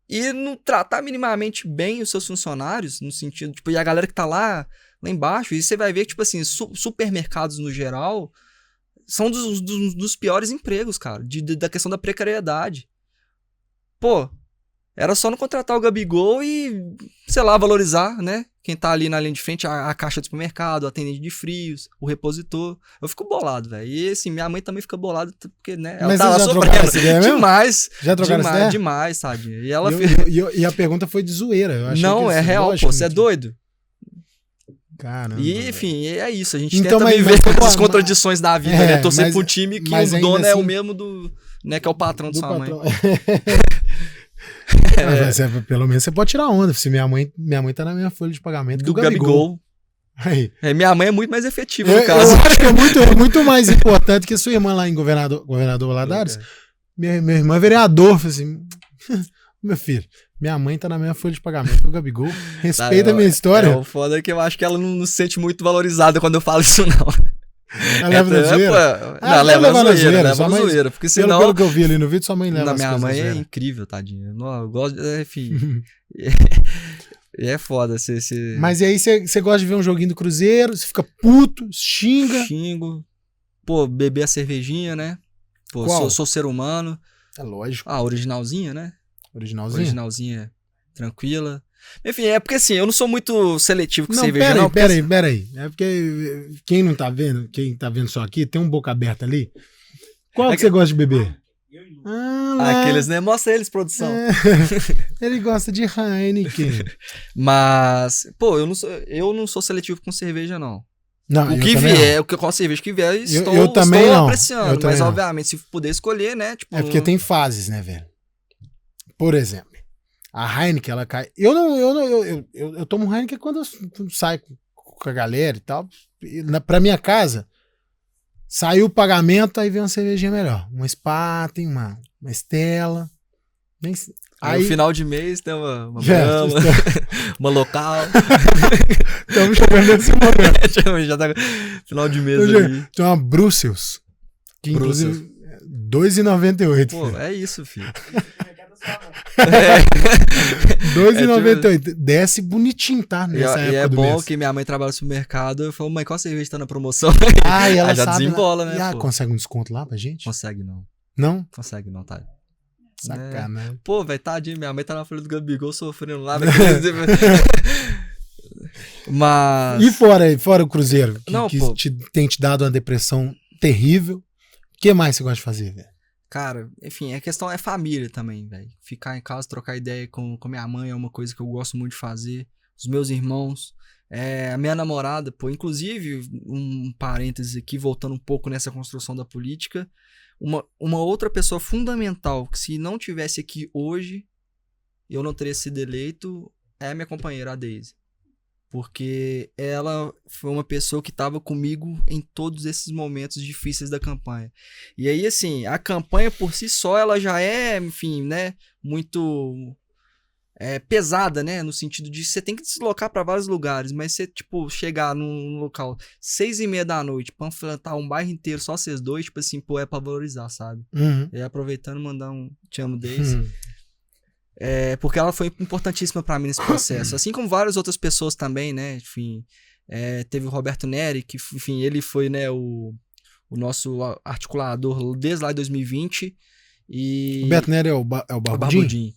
e não tratar minimamente bem os seus funcionários, no sentido, tipo, e a galera que tá lá embaixo, e você vai ver que, tipo assim, supermercados no geral são dos piores empregos, cara, da questão da precariedade. Pô, era só não contratar o Gabigol e, sei lá, valorizar, né? Quem tá ali na linha de frente, a caixa do supermercado, o atendente de frios, o repositor. Eu fico bolado, velho. E, assim, minha mãe também fica bolada, porque, né? Ela Mas tá lá já sofrendo trocaram essa ideia mesmo? demais. Já trocaram essa ideia? Demais, tadinha. E ela E a pergunta foi de zoeira. Eu achei não, que, é real, lógico, pô. Você é doido? Caramba. E, enfim, é isso. A gente Então, tenta mas viver pô, as contradições da vida, né? Torcer pro time que o dono assim, é o mesmo né, que é o patrão de sua mãe. Pelo menos você pode tirar onda. Se minha mãe tá na minha folha de pagamento do Gabigol. Aí. Minha mãe é muito mais efetiva no caso. Eu acho que é muito mais importante que a sua irmã lá em Governador Valadares. Minha irmã é vereador. Falei assim, meu filho, minha mãe tá na minha folha de pagamento com o Gabigol. Respeita a minha história. O foda é que eu acho que ela não se sente muito valorizada quando eu falo isso, não. Ela leva na zoeira? Não, leva na zoeira. Porque senão... Pelo que eu vi ali no vídeo, sua mãe leva. Minha mãe é incrível, tadinha. Eu gosto, enfim. É foda. Mas e aí você gosta de ver um joguinho do Cruzeiro, você fica puto, xinga. Xingo. Pô, beber a cervejinha, né? Pô, sou ser humano. É lógico. Originalzinha, né? Originalzinha, tranquila. Enfim, é porque assim, eu não sou muito seletivo com cerveja, não. Pera aí. É porque quem não tá vendo, quem tá vendo só aqui, tem um boca aberta ali. Qual que você gosta de beber? Aqueles, né? Mostra eles, produção. Ele gosta de Heineken. Mas, pô, eu não sou seletivo com cerveja, não. Não, o que vier, qual cerveja que vier, estou apreciando. Mas, obviamente, se puder escolher, né? Tipo, porque tem fases, né, velho? Por exemplo, a Heineken, ela cai. Eu tomo Heineken quando eu saio com a galera e tal. Pra minha casa, saiu o pagamento, aí vem uma cervejinha melhor. Uma Spaten, uma Stella. Aí no final de mês tem uma Brahma, uma local. Estamos chegando nesse momento. Já tá final de mês ali. Tem uma Brussels, que inclusive R$2,98. Pô, é isso, filho. 2,98. Desce bonitinho, tá? Nessa época é do bom mês. Que minha mãe trabalha no supermercado. Eu falo, mãe, qual cerveja tá na promoção? E ela já sabe, desembola, né? E consegue um desconto lá pra gente? Consegue não. Não? Consegue não, tá? Sacanagem. Pô, velho, tadinho, minha mãe tá na folha do Gabigol sofrendo lá. Mas... E fora o Cruzeiro? Que pô. Tem te dado uma depressão terrível. O que mais você gosta de fazer, velho? Cara, enfim, a questão é família também, velho. Ficar em casa, trocar ideia com minha mãe é uma coisa que eu gosto muito de fazer. Os meus irmãos, a minha namorada, pô. Inclusive, um parênteses aqui, voltando um pouco nessa construção da política. Uma outra pessoa fundamental, que se não tivesse aqui hoje, eu não teria sido eleito, é a minha companheira, a Daisy. Porque ela foi uma pessoa que estava comigo em todos esses momentos difíceis da campanha. E aí, assim, a campanha por si só, ela já é, enfim, né, muito pesada, né, no sentido de você tem que deslocar para vários lugares, mas você, tipo, chegar num local 6:30 da noite, panfletar um bairro inteiro, só vocês dois, tipo assim, pô, é pra valorizar, sabe? E aí, aproveitando, mandar um te amo, Daisy. Porque ela foi importantíssima pra mim nesse processo. Assim como várias outras pessoas também, né? Enfim, teve o Roberto Neri, que, enfim, ele foi, né, o nosso articulador desde lá de 2020. E Roberto Neri é o Barbudinho?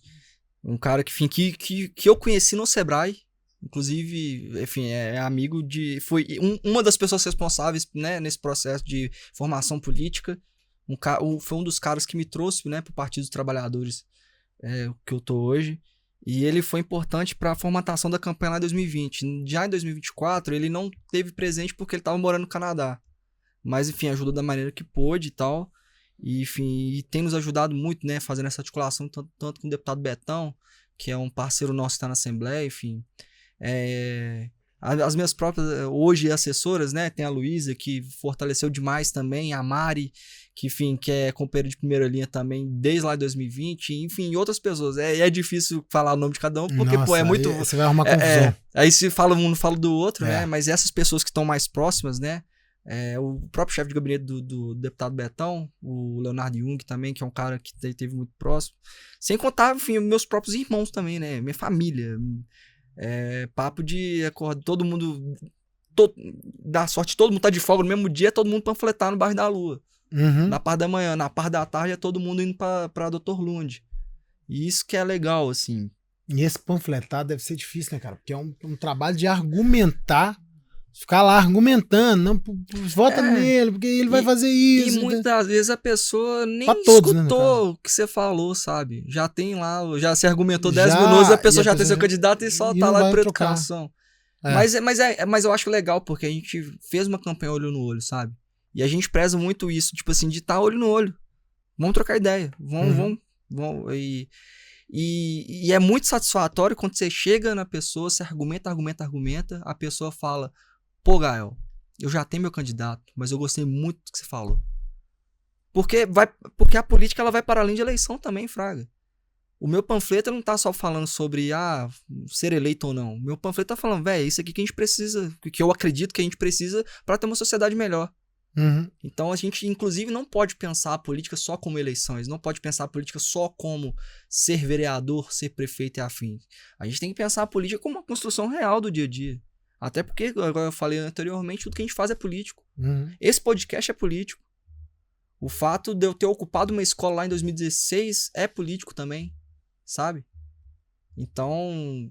Um cara que, enfim, que eu conheci no Sebrae. Inclusive, enfim, é amigo de... Foi uma das pessoas responsáveis, né, nesse processo de formação política. Foi um dos caras que me trouxe, né, pro Partido dos Trabalhadores, que eu tô hoje, e ele foi importante para a formatação da campanha lá em 2020. Já em 2024, ele não teve presente porque ele estava morando no Canadá, mas enfim, ajudou da maneira que pôde e tal, e enfim, e tem nos ajudado muito, né, fazendo essa articulação, tanto com o deputado Betão, que é um parceiro nosso que está na Assembleia, enfim, as minhas próprias, hoje, assessoras, né, tem a Luísa, que fortaleceu demais também, a Mari, que, enfim, que é companheira de primeira linha também, desde lá de 2020, enfim, e outras pessoas. É difícil falar o nome de cada um, porque, Nossa, pô, é muito... Você vai arrumar confusão. Aí se fala um, não fala do outro, né, mas essas pessoas que estão mais próximas, né, o próprio chefe de gabinete do deputado Betão, o Leonardo Jung também, que é um cara que teve muito próximo, sem contar, enfim, meus próprios irmãos também, né, minha família... papo de acordar, todo mundo dá sorte, todo mundo tá de folga no mesmo dia, todo mundo panfletar no bairro da Lua. Na parte da manhã, na parte da tarde é todo mundo indo pra Dr. Lund. E isso que é legal, assim. E esse panfletar deve ser difícil, né, cara? Porque é um trabalho de argumentar, ficar lá argumentando, não, vota nele, porque ele vai fazer isso. E muitas vezes a pessoa nem todos, escutou, né, o que você falou, sabe? Já tem lá, já se argumentou 10 minutos, a pessoa já tem seu candidato e só tá lá por educação. Mas eu acho legal, porque a gente fez uma campanha olho no olho, sabe? E a gente preza muito isso, tipo assim, de estar olho no olho. Vamos trocar ideia. Vamos. E é muito satisfatório quando você chega na pessoa, você argumenta, a pessoa fala, pô, Gael, eu já tenho meu candidato, mas eu gostei muito do que você falou. Porque a política ela vai para além de eleição também, Fraga. O meu panfleto não tá só falando sobre ser eleito ou não. O meu panfleto tá falando, velho, isso aqui que a gente precisa, que eu acredito que a gente precisa para ter uma sociedade melhor. Então a gente, inclusive, não pode pensar a política só como eleições, não pode pensar a política só como ser vereador, ser prefeito e afins. A gente tem que pensar a política como uma construção real do dia a dia. Até porque, agora eu falei anteriormente, tudo que a gente faz é político. Esse podcast é político. O fato de eu ter ocupado uma escola lá em 2016 é político também, sabe? Então...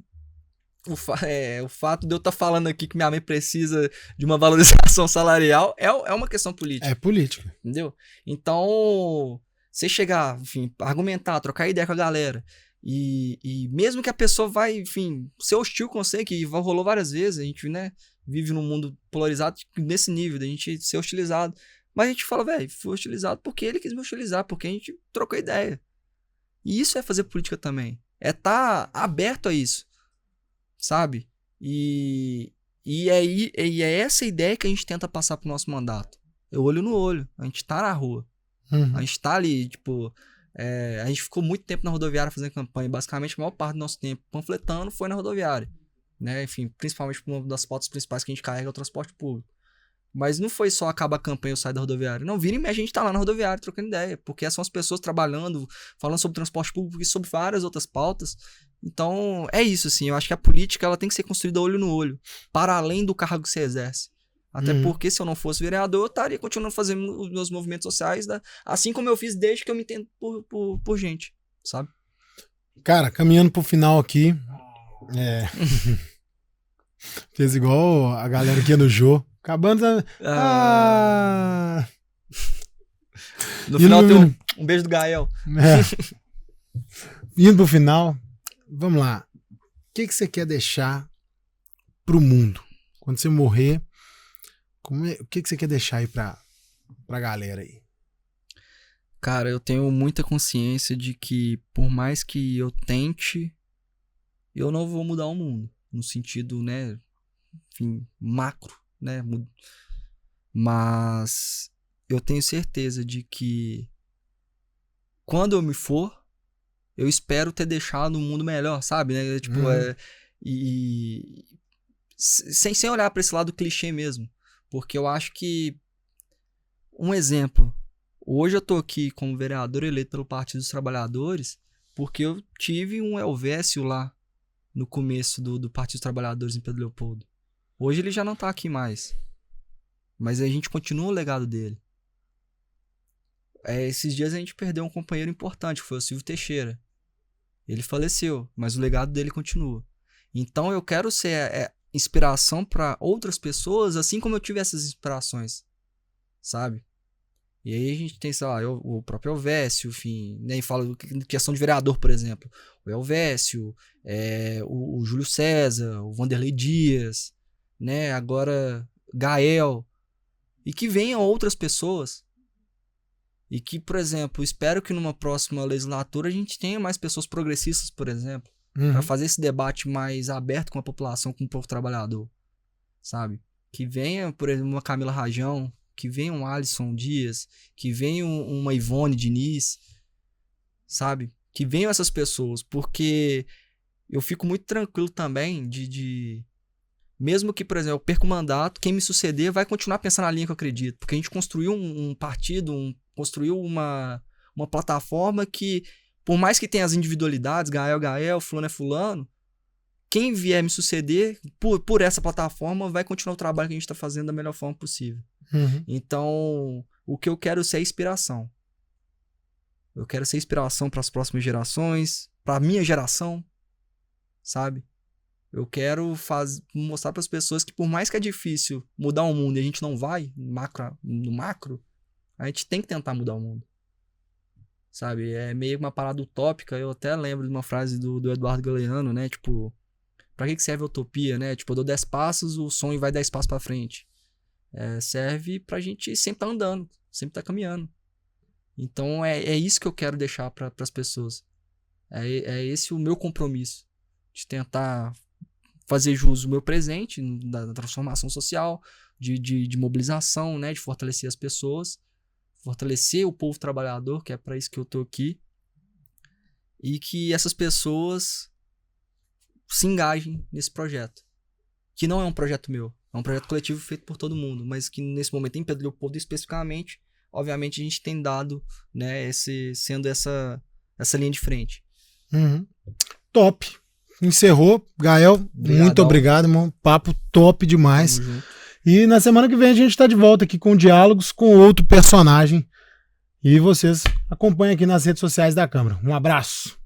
O fato de eu estar falando aqui que minha mãe precisa de uma valorização salarial é uma questão política. É política. Entendeu? Então, você chegar, enfim, argumentar, trocar ideia com a galera, e mesmo que a pessoa vai, enfim, ser hostil com você, que rolou várias vezes, a gente, né, vive num mundo polarizado nesse nível, da gente ser hostilizado. Mas a gente fala, velho, fui hostilizado porque ele quis me hostilizar, porque a gente trocou ideia. E isso é fazer política também. É estar aberto a isso. Sabe? E é essa ideia que a gente tenta passar pro nosso mandato. Eu olho no olho. A gente tá na rua. A gente tá ali, tipo... a gente ficou muito tempo na rodoviária fazendo campanha. Basicamente, a maior parte do nosso tempo panfletando foi na rodoviária. Né? Enfim, principalmente uma das pautas principais que a gente carrega é o transporte público. Mas não foi só acabar a campanha e eu sair da rodoviária. Não, vira e meia a gente tá lá na rodoviária trocando ideia. Porque são as pessoas trabalhando, falando sobre transporte público e sobre várias outras pautas. Então, é isso, assim. Eu acho que a política ela tem que ser construída olho no olho. Para além do cargo que você exerce. Até porque, se eu não fosse vereador, eu estaria continuando fazendo os meus movimentos sociais, né? Assim como eu fiz desde que eu me entendo por gente, sabe? Cara, caminhando pro final aqui. Fez igual a galera aqui no Jô. Acabando. No final tem um beijo do Gael. Indo pro final, vamos lá. O que você quer deixar pro mundo? Quando você morrer, o que você quer deixar aí pra galera aí? Cara, eu tenho muita consciência de que, por mais que eu tente, eu não vou mudar o mundo. No sentido, né, enfim, macro, né? Mas eu tenho certeza de que quando eu me for, eu espero ter deixado um mundo melhor, sabe? Né? Tipo, sem olhar para esse lado clichê mesmo. Porque eu acho que, um exemplo, hoje eu tô aqui como vereador eleito pelo Partido dos Trabalhadores porque eu tive um Elvésio lá no começo do Partido dos Trabalhadores em Pedro Leopoldo. Hoje ele já não tá aqui mais. Mas a gente continua o legado dele. Esses dias a gente perdeu um companheiro importante, que foi o Silvio Teixeira. Ele faleceu, mas o legado dele continua. Então eu quero ser inspiração para outras pessoas, assim como eu tive essas inspirações, sabe? E aí a gente tem, sei lá, o próprio Elvésio, enfim, né? E fala questão de vereador, por exemplo. O Elvésio, o Júlio César, o Vanderlei Dias, né? Agora Gael. E que venham outras pessoas. E que, por exemplo, espero que numa próxima legislatura a gente tenha mais pessoas progressistas, por exemplo, para fazer esse debate mais aberto com a população, com o povo trabalhador, sabe? Que venha, por exemplo, uma Camila Rajão, que venha um Alisson Dias, que venha uma Ivone Diniz, sabe? Que venham essas pessoas, porque eu fico muito tranquilo também mesmo que, por exemplo, eu perca o mandato, quem me suceder vai continuar pensando na linha que eu acredito. Porque a gente construiu um partido, construiu uma plataforma que, por mais que tenha as individualidades, Gael, fulano é fulano, quem vier me suceder por essa plataforma vai continuar o trabalho que a gente está fazendo da melhor forma possível. Então, o que eu quero ser é inspiração. Eu quero ser inspiração para as próximas gerações, para a minha geração, sabe? Eu quero mostrar para as pessoas que, por mais que é difícil mudar o mundo e a gente não vai no macro, a gente tem que tentar mudar o mundo. Sabe? É meio uma parada utópica. Eu até lembro de uma frase do Eduardo Galeano, né? Tipo, pra que serve a utopia, né? Tipo, eu dou 10 passos, o sonho vai 10 passos pra frente. Serve pra gente sempre estar andando, sempre estar caminhando. Então, é isso que eu quero deixar pras pessoas. É esse o meu compromisso. De tentar fazer jus do meu presente, da transformação social, de mobilização, né? De fortalecer as pessoas, fortalecer o povo trabalhador, que é para isso que eu tô aqui, e que essas pessoas se engajem nesse projeto, que não é um projeto meu, é um projeto coletivo feito por todo mundo, mas que nesse momento em Pedro Leopoldo especificamente, obviamente a gente tem dado, né, sendo essa linha de frente. Top. Encerrou. Gael, muito obrigado, irmão. Papo top demais. Tamo junto. E na semana que vem a gente tá de volta aqui com diálogos com outro personagem. E vocês acompanhem aqui nas redes sociais da Câmara. Um abraço.